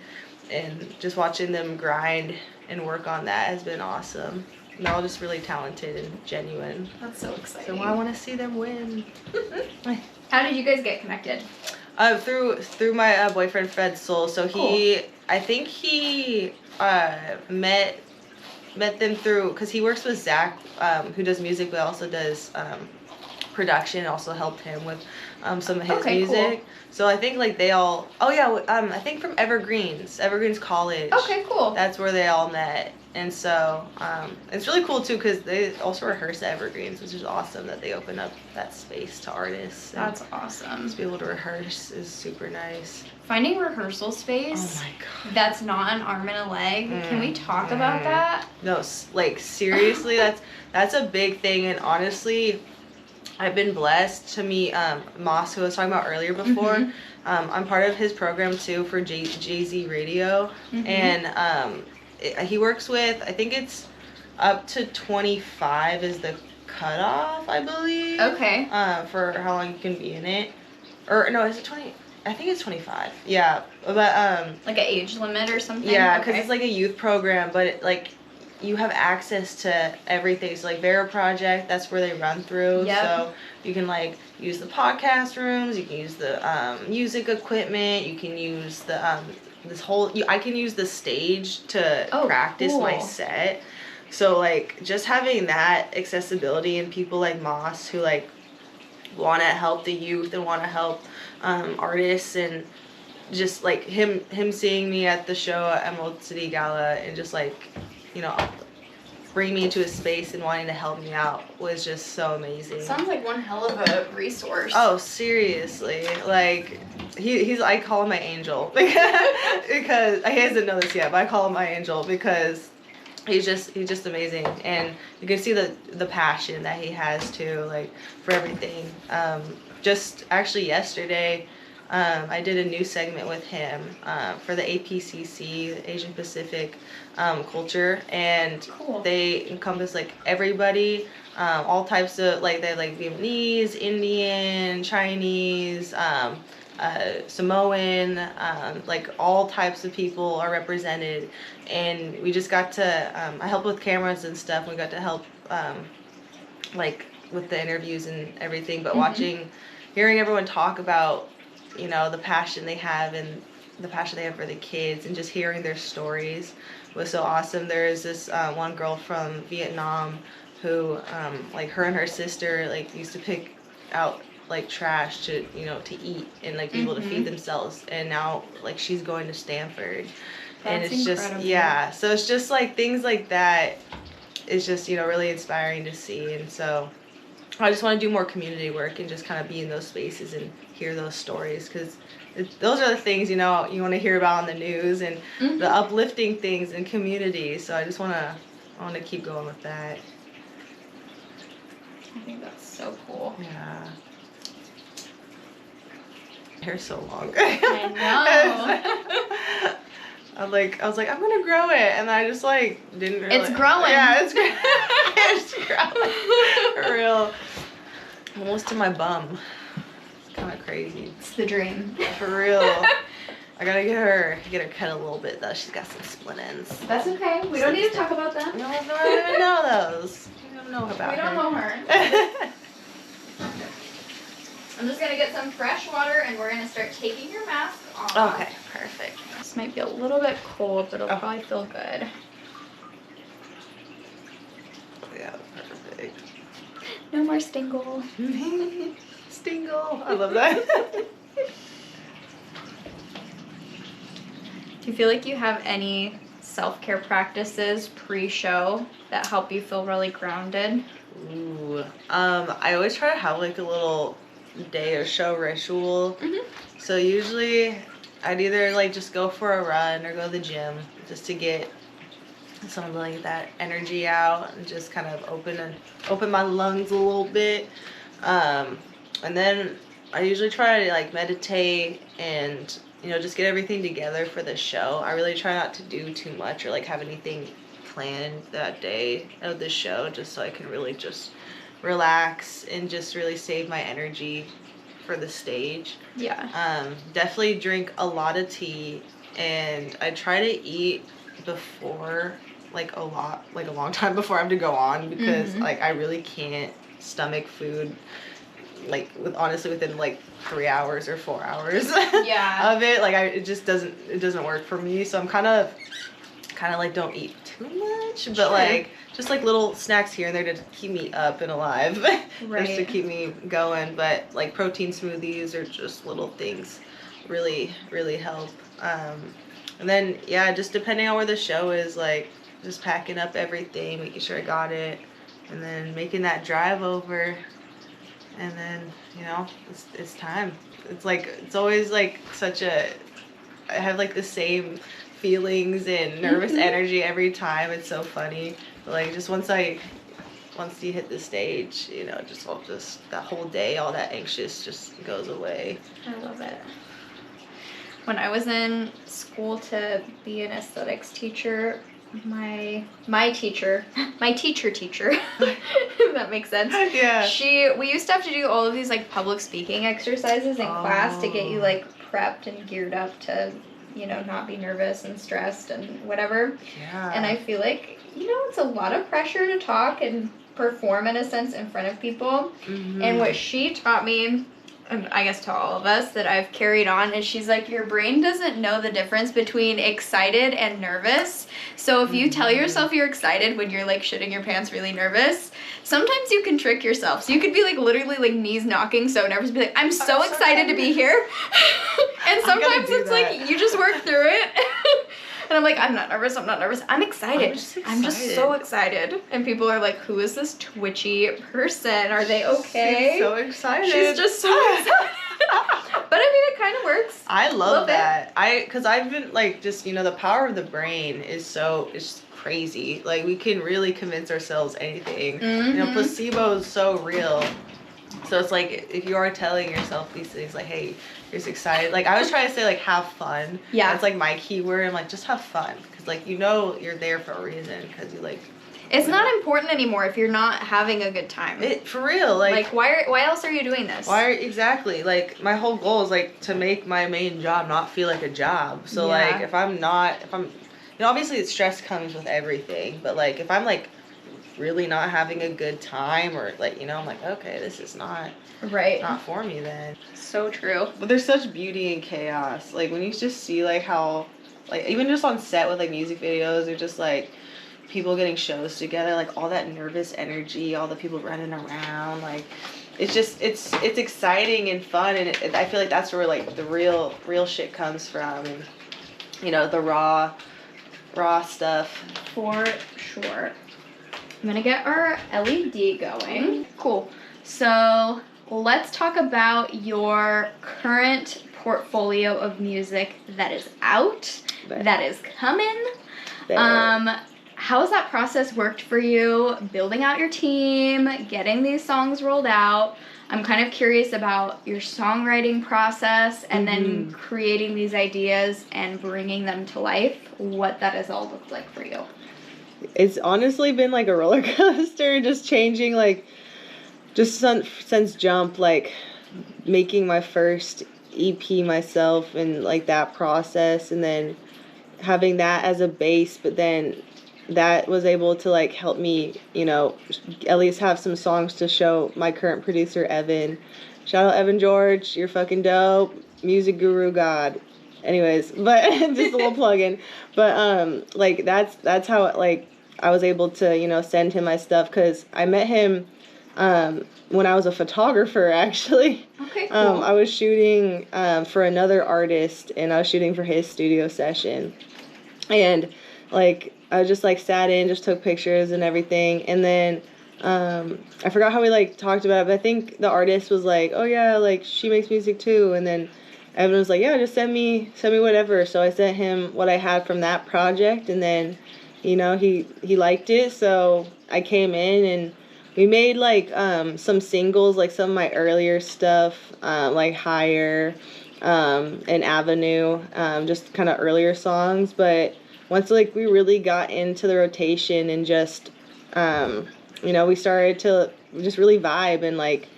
and just watching them grind and work on that has been awesome. They're all just really talented and genuine. That's so exciting. So I want to see them win. How did you guys get connected? Through my boyfriend Fred Soul. So he, cool. I think he met them through, because he works with Zach, who does music but also does production. Also helped him with some of his music. Cool. So I think like they all. Oh yeah, I think from Evergreens College. Okay, cool. That's where they all met. And so it's really cool too, because they also rehearse at Evergreens, which is awesome that they open up that space to artists. That's awesome. To be able to rehearse is super nice. Finding rehearsal space. Oh my god. That's not an arm and a leg. Can we talk about that? No, like seriously, that's a big thing. And honestly, I've been blessed to meet Moss, who I was talking about earlier before. Mm-hmm. I'm part of his program too for Jay-Z Radio, mm-hmm. and he works with, I think it's up to 25 is the cutoff, I believe. Okay. For how long you can be in it. Or no, is it 20? I think it's 25. Yeah, but like an age limit or something. Yeah, because it's like a youth program, but it, like you have access to everything. So like Vera Project, that's where they run through. Yep. So you can like use the podcast rooms, you can use the music equipment, you can use the I can use the stage to practice my set. So like just having that accessibility, and people like Moss who like want to help the youth and want to help artists, and just like him seeing me at the show at Emerald City Gala and just like, you know, bring me into a space and wanting to help me out was just so amazing. Sounds like one hell of a resource. Oh, seriously. Like, I call him my angel. Because, he doesn't know this yet, but I call him my angel because he's just amazing. And you can see the passion that he has too, like, for everything. Just actually yesterday, I did a new segment with him for the APCC, Asian Pacific culture, and they encompass like everybody, all types of, like, they have like Vietnamese, Indian, Chinese, Samoan, like all types of people are represented. And we just got to, I helped with cameras and stuff. We got to help like with the interviews and everything, but mm-hmm. Hearing everyone talk about, you know, the passion they have and the passion they have for the kids, and just hearing their stories was so awesome. There's this one girl from Vietnam who, like, her and her sister, like, used to pick out, like, trash to, you know, to eat and, like, be able to feed themselves. And now, like, she's going to Stanford. And it's incredible. Just, yeah. So it's just, like, things like that is just, you know, really inspiring to see. And so I just want to do more community work and just kind of be in those spaces and hear those stories, because those are the things, you know, you want to hear about on the news, and the uplifting things in community. So I just want to keep going with that. I think that's so cool. Yeah. Hair's so long. I know. I was like, I'm gonna grow it, and I just like didn't really. It's growing. Yeah, it's growing. It's growing. For real. Almost to my bum. It's kind of crazy. It's the dream. For real. I gotta get her cut a little bit though. She's got some split ends. That's okay. We don't need to talk about them. No, I don't even know those. We don't know about her. We don't know her. I'm just gonna get some fresh water, and we're gonna start taking your mask off. Okay, perfect. This might be a little bit cold, but it'll probably feel good. Yeah, perfect. No more stingle. Stingle. I love that. Do you feel like you have any self-care practices pre-show that help you feel really grounded? Ooh. I always try to have like a little day or show ritual. So usually I'd either like just go for a run or go to the gym just to get some of like that energy out and just kind of open my lungs a little bit. And then I usually try to like meditate and, you know, just get everything together for the show. I really try not to do too much or like have anything planned that day of the show, just so I can really just relax and just really save my energy for the stage. Yeah. Definitely drink a lot of tea, and I try to eat before like a long time before I have to go on, because like I really can't stomach food like honestly within like 3 hours or 4 hours of it. Like it doesn't work for me. So I'm kind of like don't eat too much, but like just like little snacks here and there to keep me up and alive, just to keep me going. But like protein smoothies or just little things really help. And then just depending on where the show is, like just packing up everything, making sure I got it, and then making that drive over, and then it's time. It's like it's always like I have like the same feelings and nervous energy every time. It's so funny. But like just once you hit the stage, just that whole day, all that anxious just goes away. I love it. When I was in school to be an aesthetics teacher, my teacher, if that makes sense. Yeah. We used to have to do all of these like public speaking exercises in class to get you like prepped and geared up to, not be nervous and stressed and whatever. Yeah. And I feel like, it's a lot of pressure to talk and perform in a sense in front of people. And what she taught me, and I guess to all of us that I've carried on, is she's like, your brain doesn't know the difference between excited and nervous. So if you tell yourself you're excited when you're like shitting your pants really nervous, sometimes you can trick yourself. So you could be like literally like knees knocking, so nervous, be like, I'm so excited to be here. And sometimes it's like you just work through it. And I'm like, I'm not nervous, I'm excited. I'm just so excited. And people are like, who is this twitchy person? Are they okay? She's so excited. She's just so excited. But I mean, it kind of works. I love that. Because I've been like, just, the power of the brain is crazy. Like, we can really convince ourselves anything. Placebo is so real. So it's like, if you are telling yourself these things, like, hey, you're just excited. Like, I was trying to say, like, have fun. Yeah. That's, like, my keyword. I'm like, just have fun. Because, like, you're there for a reason. Because you, like... It's not important anymore if you're not having a good time. For real. Like, why else are you doing this? Exactly. Like, my whole goal is, like, to make my main job not feel like a job. So, like, if I'm... obviously, stress comes with everything. But, like, if I'm, like... really not having a good time, or like I'm like, okay, this is not for me then. So true. But there's such beauty in chaos. Like when you just see like how like even just on set with like music videos or just like people getting shows together, like all that nervous energy, all the people running around, like it's just it's exciting and fun, and I feel like that's where like the real shit comes from, and the raw stuff. For sure. I'm gonna get our LED going. Cool. So let's talk about your current portfolio of music that is out, that is coming. How has that process worked for you, building out your team, getting these songs rolled out? I'm kind of curious about your songwriting process and then creating these ideas and bringing them to life, what that has all looked like for you. It's honestly been like a roller coaster, just changing, like, just since Jump, like, making my first EP myself and, like, that process, and then having that as a base, but then that was able to, like, help me, at least have some songs to show my current producer, Evan. Shout out Evan George, you're fucking dope, music guru god. Anyways, but just a little plug-in. But, like, that's how, like, I was able to, send him my stuff, because I met him when I was a photographer, actually. Okay, cool. I was shooting for another artist, and I was shooting for his studio session. And, like, I just, like, sat in, just took pictures and everything. And then I forgot how we, like, talked about it, but I think the artist was like, oh, yeah, like, she makes music, too. And then Evan was like, yeah, just send me whatever. So I sent him what I had from that project, and then... he liked it, so I came in and we made like some singles, like some of my earlier stuff, like Higher and Avenue, just kind of earlier songs. But once like we really got into the rotation and just we started to just really vibe, and like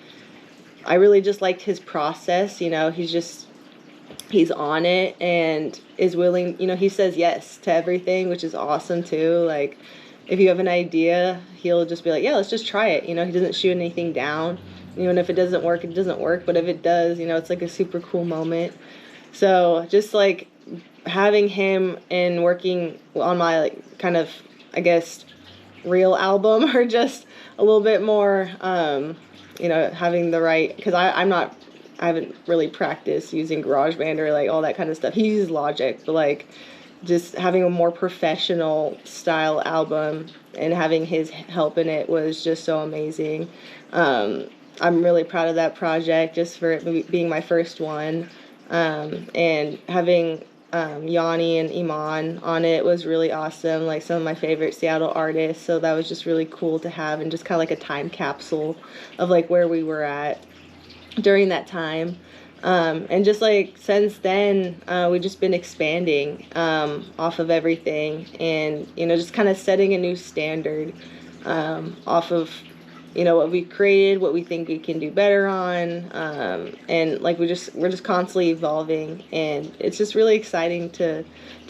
I really just liked his process. He's just he's on it and is willing, you know, he says yes to everything, which is awesome too. Like, if you have an idea, he'll just be like, yeah, let's just try it. You know, he doesn't shoot anything down. Even if it doesn't work, it doesn't work. But if it does, you know, it's like a super cool moment. So just like having him and working on my like kind of, I guess, real album, or just a little bit more, you know, having the right, because I haven't really practiced using GarageBand or like all that kind of stuff. He uses Logic, but like just having a more professional style album and having his help in it was just so amazing. I'm really proud of that project just for it being my first one. And having Yanni and Iman on it was really awesome, like some of my favorite Seattle artists. So that was just really cool to have, and just kind of like a time capsule of like where we were at during that time. And just like since then, we've just been expanding off of everything, and you know, just kind of setting a new standard off of, you know, what we created, what we think we can do better on, and like we're just constantly evolving, and it's just really exciting to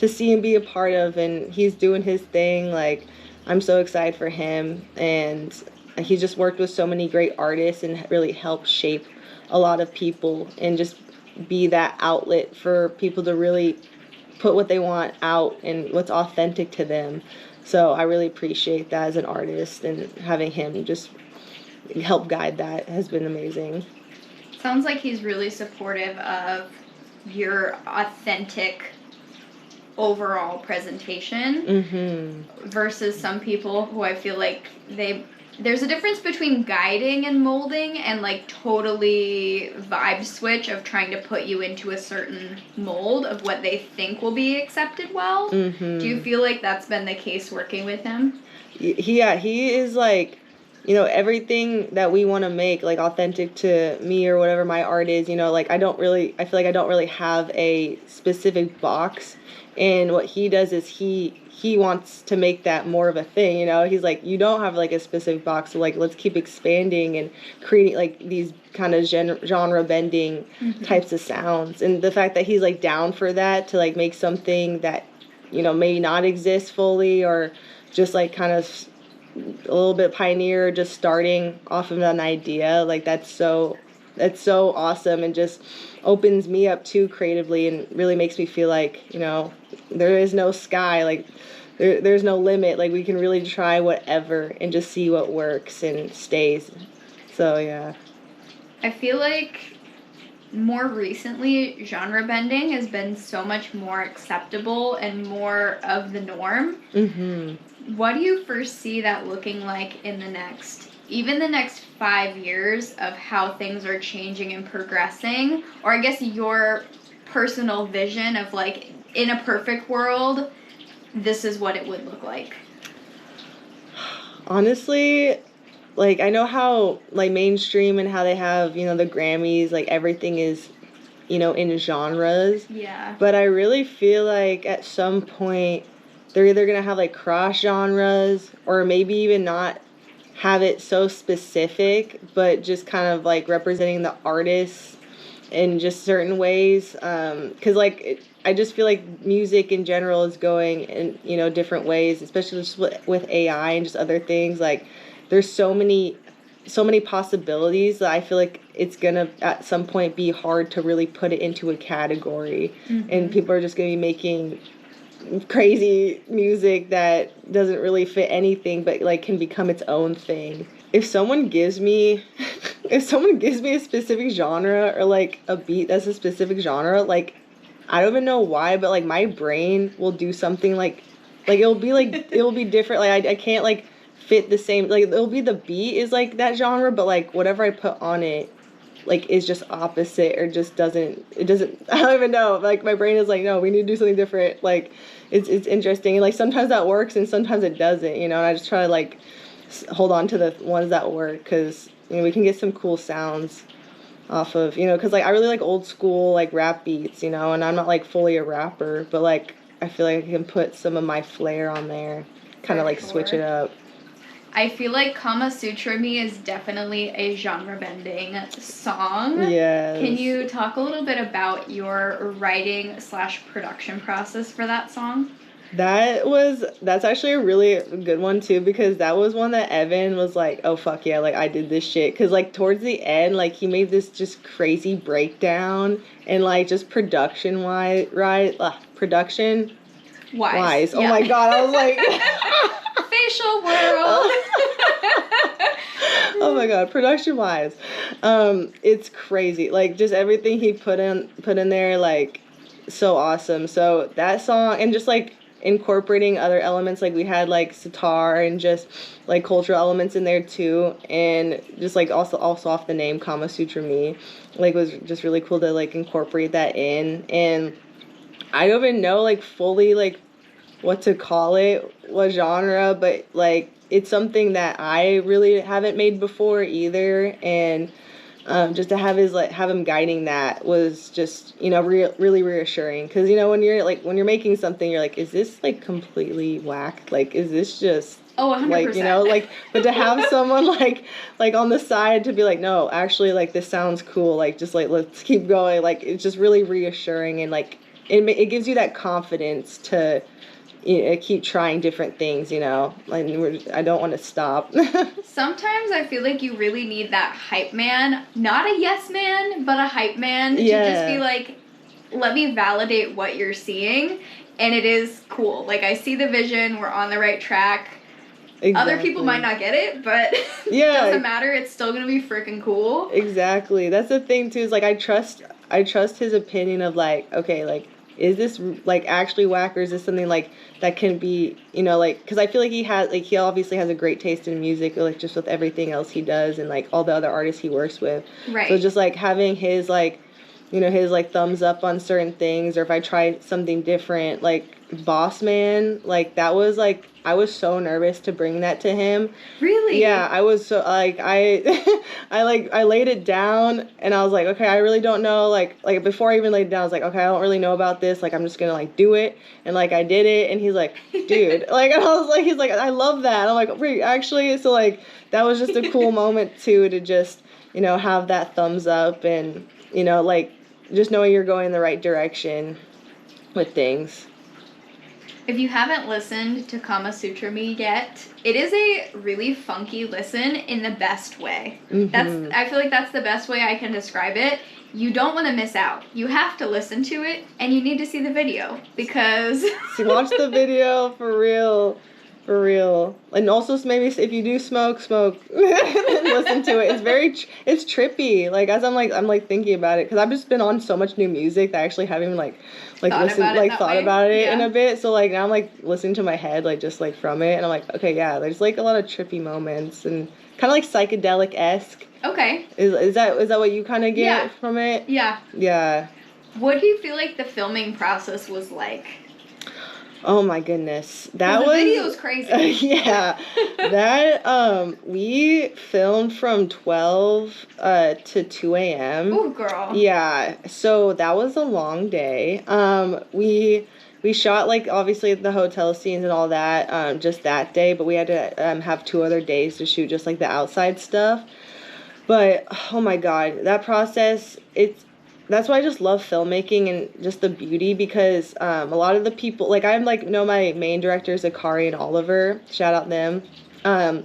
see and be a part of. And he's doing his thing. Like, I'm so excited for him, and he's just worked with so many great artists and really helped shape a lot of people, and just be that outlet for people to really put what they want out and what's authentic to them. So I really appreciate that as an artist, and having him just help guide that has been amazing. Sounds like he's really supportive of your authentic overall presentation versus some people who I feel like there's a difference between guiding and molding and like totally vibe switch of trying to put you into a certain mold of what they think will be accepted well. Do you feel like that's been the case working with him? Yeah, he is like, you know, everything that we want to make like authentic to me or whatever my art is, you know, like I feel like I don't really have a specific box. And what he does is he wants to make that more of a thing, you know. He's like, you don't have like a specific box, so like let's keep expanding and creating like these kind of genre bending types of sounds. And the fact that he's like down for that, to like make something that, you know, maybe not exist fully, or just like kind of a little bit pioneer, just starting off of an idea, like that's so awesome, and just opens me up too creatively, and really makes me feel like, you know, there is no sky, like there's no limit, like we can really try whatever and just see what works and stays. So yeah, I feel like more recently genre bending has been so much more acceptable and more of the norm. What do you foresee that looking like in the next 5 years, of how things are changing and progressing? Or I guess your personal vision of like, in a perfect world, this is what it would look like. Honestly, like I know how like mainstream and how they have, you know, the Grammys, like everything is, you know, in genres. Yeah. But I really feel like at some point they're either gonna have like cross genres, or maybe even not have it so specific, but just kind of like representing the artists in just certain ways. Because like I just feel like music in general is going in, you know, different ways, especially just with AI and just other things. Like there's so many possibilities that I feel like it's gonna at some point be hard to really put it into a category, and people are just gonna be making crazy music that doesn't really fit anything, but like can become its own thing. If someone gives me a specific genre, or like a beat that's a specific genre, like I don't even know why, but like my brain will do something like it'll be different. Like I can't like fit the same, like it'll be the beat is like that genre, but like whatever I put on it like is just opposite, or just doesn't I don't even know, like my brain is like, no, we need to do something different. Like it's interesting, and like sometimes that works and sometimes it doesn't, you know, and I just try to like hold on to the ones that work, because you know we can get some cool sounds off of, you know, because like I really like old school like rap beats, you know, and I'm not like fully a rapper, but like I feel like I can put some of my flair on there, kind of like switch it up. I feel like Kama Sutra Me is definitely a genre-bending song. Yes. Can you talk a little bit about your writing/production process for that song? That's actually a really good one too, because that was one that Evan was like, oh fuck yeah, like I did this shit, because like towards the end, like he made this just crazy breakdown, and like just production wise, right, production wise, Yeah. oh my god, I was like facial world. Oh my god, production wise, it's crazy, like just everything he put in there, like so awesome. So that song, and just like incorporating other elements, like we had like sitar and just like cultural elements in there too, and just like also off the name Kama Sutra Me, like was just really cool to like incorporate that in. And I don't even know like fully like what to call it, what genre, but like it's something that I really haven't made before either. And just to have him guiding that was just, you know, really reassuring, because you know when you're making something, you're like, is this like completely whack, like is this just 100%. like, you know, like, but to have someone like on the side to be like, no, actually, like this sounds cool, like just like let's keep going, like it's just really reassuring, and like it gives you that confidence to, you know, keep trying different things, you know, like I don't want to stop. Sometimes I feel like you really need that hype man, not a yes man, but a hype man, Yeah. to just be like, let me validate what you're seeing, and it is cool. Like, I see the vision, we're on the right track. Exactly. Other people might not get it, but yeah, it doesn't matter, it's still gonna be freaking cool. Exactly. That's the thing too, is like I trust his opinion of like, okay, like, is this like actually whack, or is this something like that can be, you know, like, because I feel like he obviously has a great taste in music, like just with everything else he does and like all the other artists he works with. Right. So just like having his like, you know, his like thumbs up on certain things, or if I try something different, like Boss Man, like that was like, I was so nervous to bring that to him. Really? Yeah, I was so like I laid it down, and I was like, okay, I really don't know, like before I even laid it down, I was like, okay, I don't really know about this, like I'm just gonna like do it, and like I did it, and he's like, dude, like, and I was like, he's like, I love that, and I'm like, wait, actually, so like that was just a cool moment too, to just, you know, have that thumbs up, and you know, like just knowing you're going in the right direction with things. If you haven't listened to Kama Sutra Me yet, it is a really funky listen in the best way. Mm-hmm. I feel like that's the best way I can describe it. You don't want to miss out. You have to listen to it, and you need to see the video, because... Watch the video, for real. For real. And also maybe if you do smoke, listen to it. It's trippy. Like as I'm thinking about it, because I've just been on so much new music that I actually haven't even thought about it in a bit. So like now I'm like listening to my head, like just like from it, and I'm like, okay, yeah, there's like a lot of trippy moments and kind of like psychedelic-esque. Okay. Is that what you kind of get from it? Yeah. Yeah. What do you feel like the filming process was like? Oh my goodness, the video was crazy. Yeah, that we filmed from 12 to 2 a.m. Oh girl. Yeah, so that was a long day. We shot like obviously the hotel scenes and all that just that day, but we had to have 2 other days to shoot just like the outside stuff. But oh my god, that process, that's why I just love filmmaking and just the beauty, because a lot of the people, like I'm like, know my main directors, Akari and Oliver, shout out them. But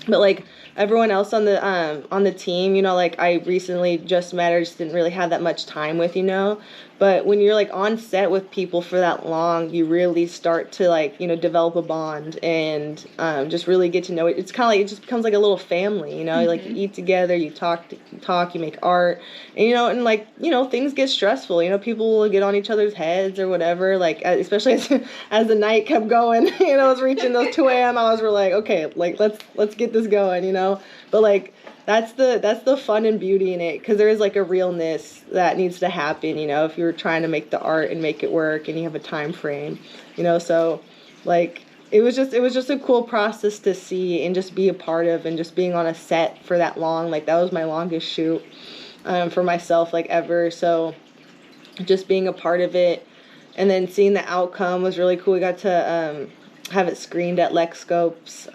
like everyone else on the team, you know, like I recently just met or just didn't really have that much time with, you know. But when you're like on set with people for that long, you really start to like, you know, develop a bond and just really get to know it. It's kind of like, it just becomes like a little family, you know. Mm-hmm. Like you eat together, you talk, you make art, and you know, and like, you know, things get stressful, you know, people will get on each other's heads or whatever, like especially as the night kept going, you know, I was reaching those 2 a.m. hours, we're like, okay, like let's get this going, you know. But like that's the fun and beauty in it, because there is like a realness that needs to happen, you know, if you're trying to make the art and make it work and you have a time frame, you know. So like it was just a cool process to see and just be a part of, and just being on a set for that long, like that was my longest shoot for myself like ever. So just being a part of it and then seeing the outcome was really cool. We got to have it screened at Lexscope's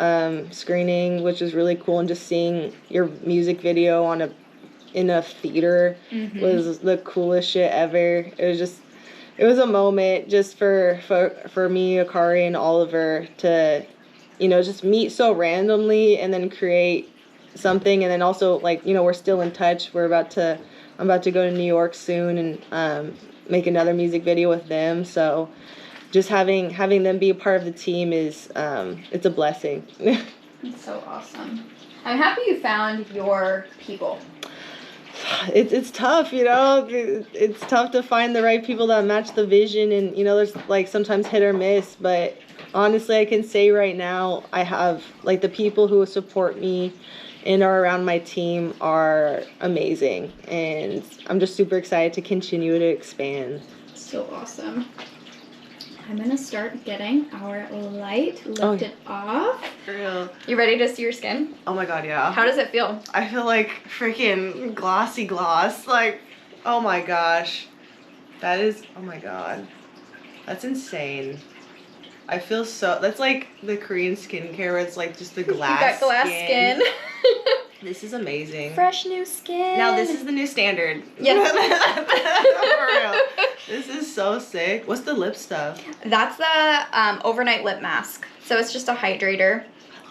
screening, which is really cool, and just seeing your music video in a theater was the coolest shit ever. It was a moment just for me, Akari, and Oliver to, just meet so randomly and then create something. And then also, like, we're still in touch. I'm about to go to New York soon and make another music video with them. So just having them be a part of the team is, it's a blessing. It's so awesome. I'm happy you found your people. It's tough, it's tough to find the right people that match the vision, and there's like sometimes hit or miss, but honestly I can say right now I have like the people who support me and are around my team are amazing, and I'm just super excited to continue to expand. So awesome. I'm gonna start getting our light lifted off. For real. You ready to see your skin? Oh my god, yeah. How does it feel? I feel like freaking glossy gloss. Like, oh my gosh. Oh my god. That's insane. I feel that's like the Korean skincare where it's like just the glass You got glass skin. This is amazing. Fresh new skin. Now this is the new standard. Yes. For real. This is so sick. What's the lip stuff? That's the overnight lip mask. So it's just a hydrator.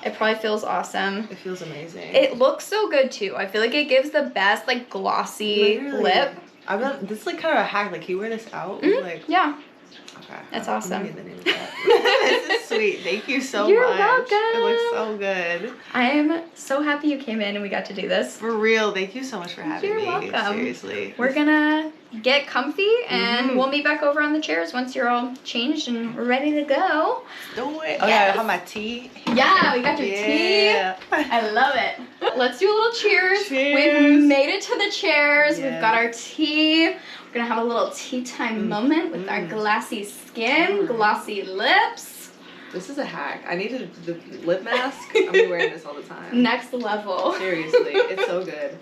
It probably feels awesome. It feels amazing. It looks so good too. I feel like it gives the best like glossy lip. This is like kind of a hack. Like, you wear this out? Like, yeah. Okay. That's awesome. The name of that. This is sweet. Thank you so much. You're welcome. It looks so good. I'm so happy you came in and we got to do this. For real. Thank you so much for having me. You're welcome. Seriously. We're gonna get comfy and we'll meet back over on the chairs once you're all changed and we're ready to go. Do it. Oh yeah, I have my tea. Yeah, we got your tea. I love it. Let's do a little cheers. Cheers. We've made it to the chairs. Yes. We've got our tea. We're gonna have a little tea time moment with our glassy skin, glossy lips. This is a hack. I needed the lip mask. I'll be wearing this all the time. Next level. Seriously, it's so good.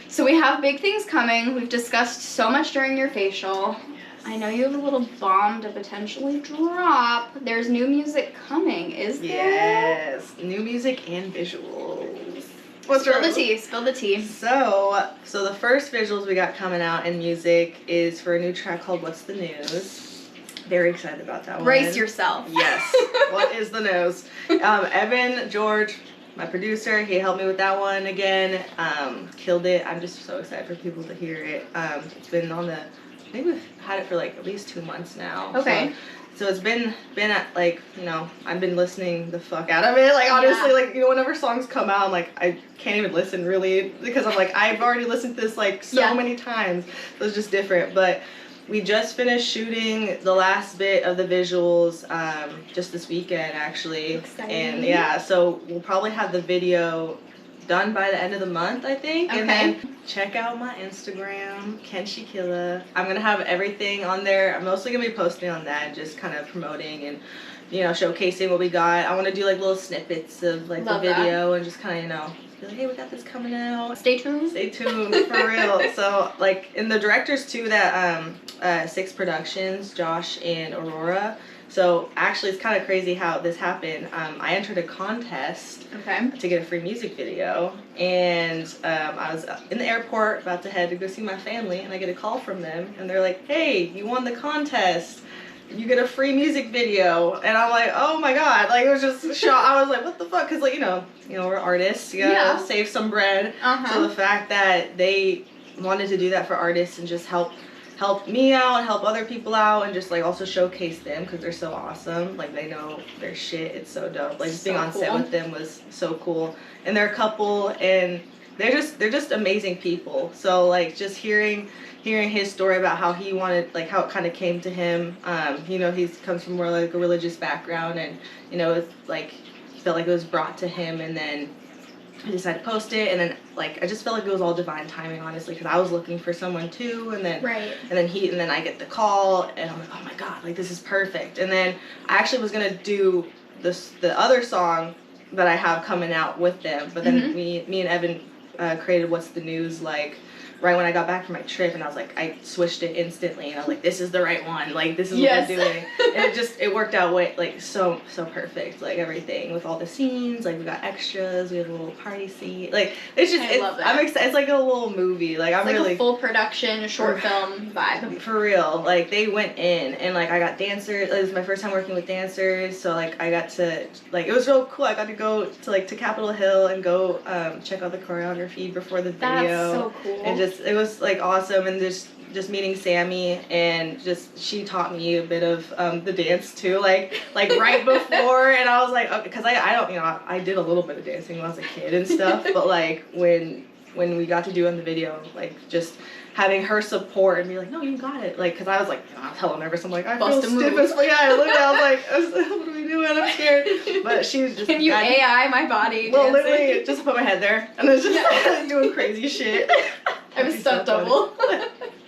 So we have big things coming. We've discussed so much during your facial. Yes. I know you have a little bomb to potentially drop. There's new music coming, is there? Yes, new music and visuals. Spill the tea, spill the tea. So the first visuals we got coming out in music is for a new track called What's the News. Very excited about that one. Brace yourself. Yes. What is the news? Evan George, my producer, he helped me with that one again. Killed it. I'm just so excited for people to hear it. It's been I think we've had it for like at least 2 months now. Okay. So it's been at like, I've been listening the fuck out of it. Like, honestly, like, whenever songs come out, I'm like, I can't even listen really, because I'm like, I've already listened to this like so many times. So it's just different. But we just finished shooting the last bit of the visuals just this weekend, actually. Exciting. And yeah, so we'll probably have the video done by the end of the month, I think. Okay. And then check out my Instagram, Kenshi Killzzz. I'm gonna have everything on there. I'm mostly gonna be posting on that, just kind of promoting and showcasing what we got. I want to do like little snippets of like the video and just kind of be like, hey, we got this coming out. Stay tuned. Stay tuned, for real. So like, in the directors too, that 6 Productions, Josh and Aurora. So actually, it's kind of crazy how this happened. I entered a contest to get a free music video, and I was in the airport about to head to go see my family, and I get a call from them, and they're like, "Hey, you won the contest. You get a free music video." And I'm like, "Oh my god!" Like, it was just shock. I was like, "What the fuck?" Because like we're artists. You gotta save some bread. So the fact that they wanted to do that for artists and just help me out and help other people out and just like also showcase them because they're so awesome. Like, they know their shit. It's so dope. Like, just being on set with them was so cool. And they're a couple, and they're just amazing people. So like, just hearing his story about how he wanted, like, how it kind of came to him. He comes from more like a religious background, and it's like he felt like it was brought to him, and then I decided to post it, and then like I just felt like it was all divine timing, honestly, because I was looking for someone too, and then and then I get the call, and I'm like, oh my god, like, this is perfect. And then I actually was gonna do the other song that I have coming out with them, but then me and Evan created What's the News, like, right when I got back from my trip, and I was like, I switched it instantly, and I was like, this is the right one, like, this is what we're doing. And it worked out like so perfect, like everything with all the scenes, like we got extras, we had a little party scene, like it's just, love that. I'm excited. It's like a little movie, like I'm like really a full production short film vibe. for real. Like they went in, and like I got dancers. It was my first time working with dancers, so like I got to, like, it was real cool. I got to go to Capitol Hill and go check out the choreography before the video. That's so cool. And it was like awesome, and just meeting Sammy, and she taught me a bit of the dance too, like right before, and I was like, okay, because I don't, I did a little bit of dancing when I was a kid and stuff, but like when we got to do in the video, like just having her support and be like, no, you got it, like, because I was like, I was hella nervous. I'm like, I feel stiff as fuck. Yeah, I looked at it, I was like, what are we doing? I'm scared. But she was just, can you AI my body? Well, dancing? literally, just put my head there and it's just doing crazy shit. I'm a stunt double.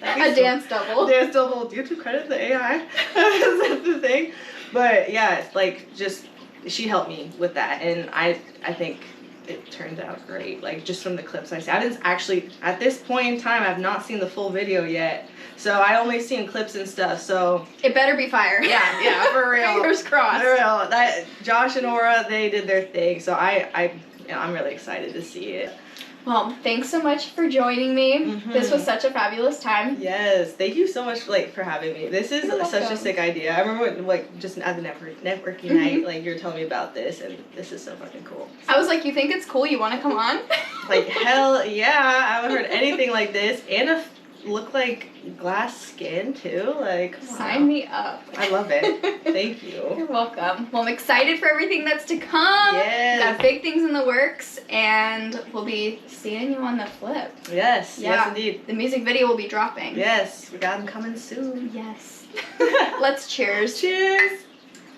A dance double. Dance double. Do you have to credit the AI? That's the thing. But yeah, like, just, she helped me with that, and I think it turned out great, like, just from the clips I see. I didn't actually, at this point in time, I've not seen the full video yet, so I only seen clips and stuff, so. It better be fire. Yeah, for real. Fingers crossed. For real. Josh and Aura, they did their thing, so I'm really excited to see it. Well, thanks so much for joining me. Mm-hmm. This was such a fabulous time. Yes, thank you so much, like, for having me. This is You're such welcome. a sick idea. I remember when, like, just at the networking night, like, you were telling me about this, and this is so fucking cool. I was like, you think it's cool? You want to come on? Like, hell yeah! I haven't heard anything like this, and look like glass skin too. Like, sign me up. I love it. Thank you. You're welcome. Well, I'm excited for everything that's to come. Yes. Got big things in the works, and we'll be seeing you on the flip. Yes. Yeah. Yes, indeed. The music video will be dropping. Yes, we got them coming soon. Yes. Let's cheers. Cheers.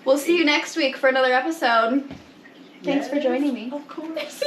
We'll see you next week for another episode. Thanks for joining me. Of course.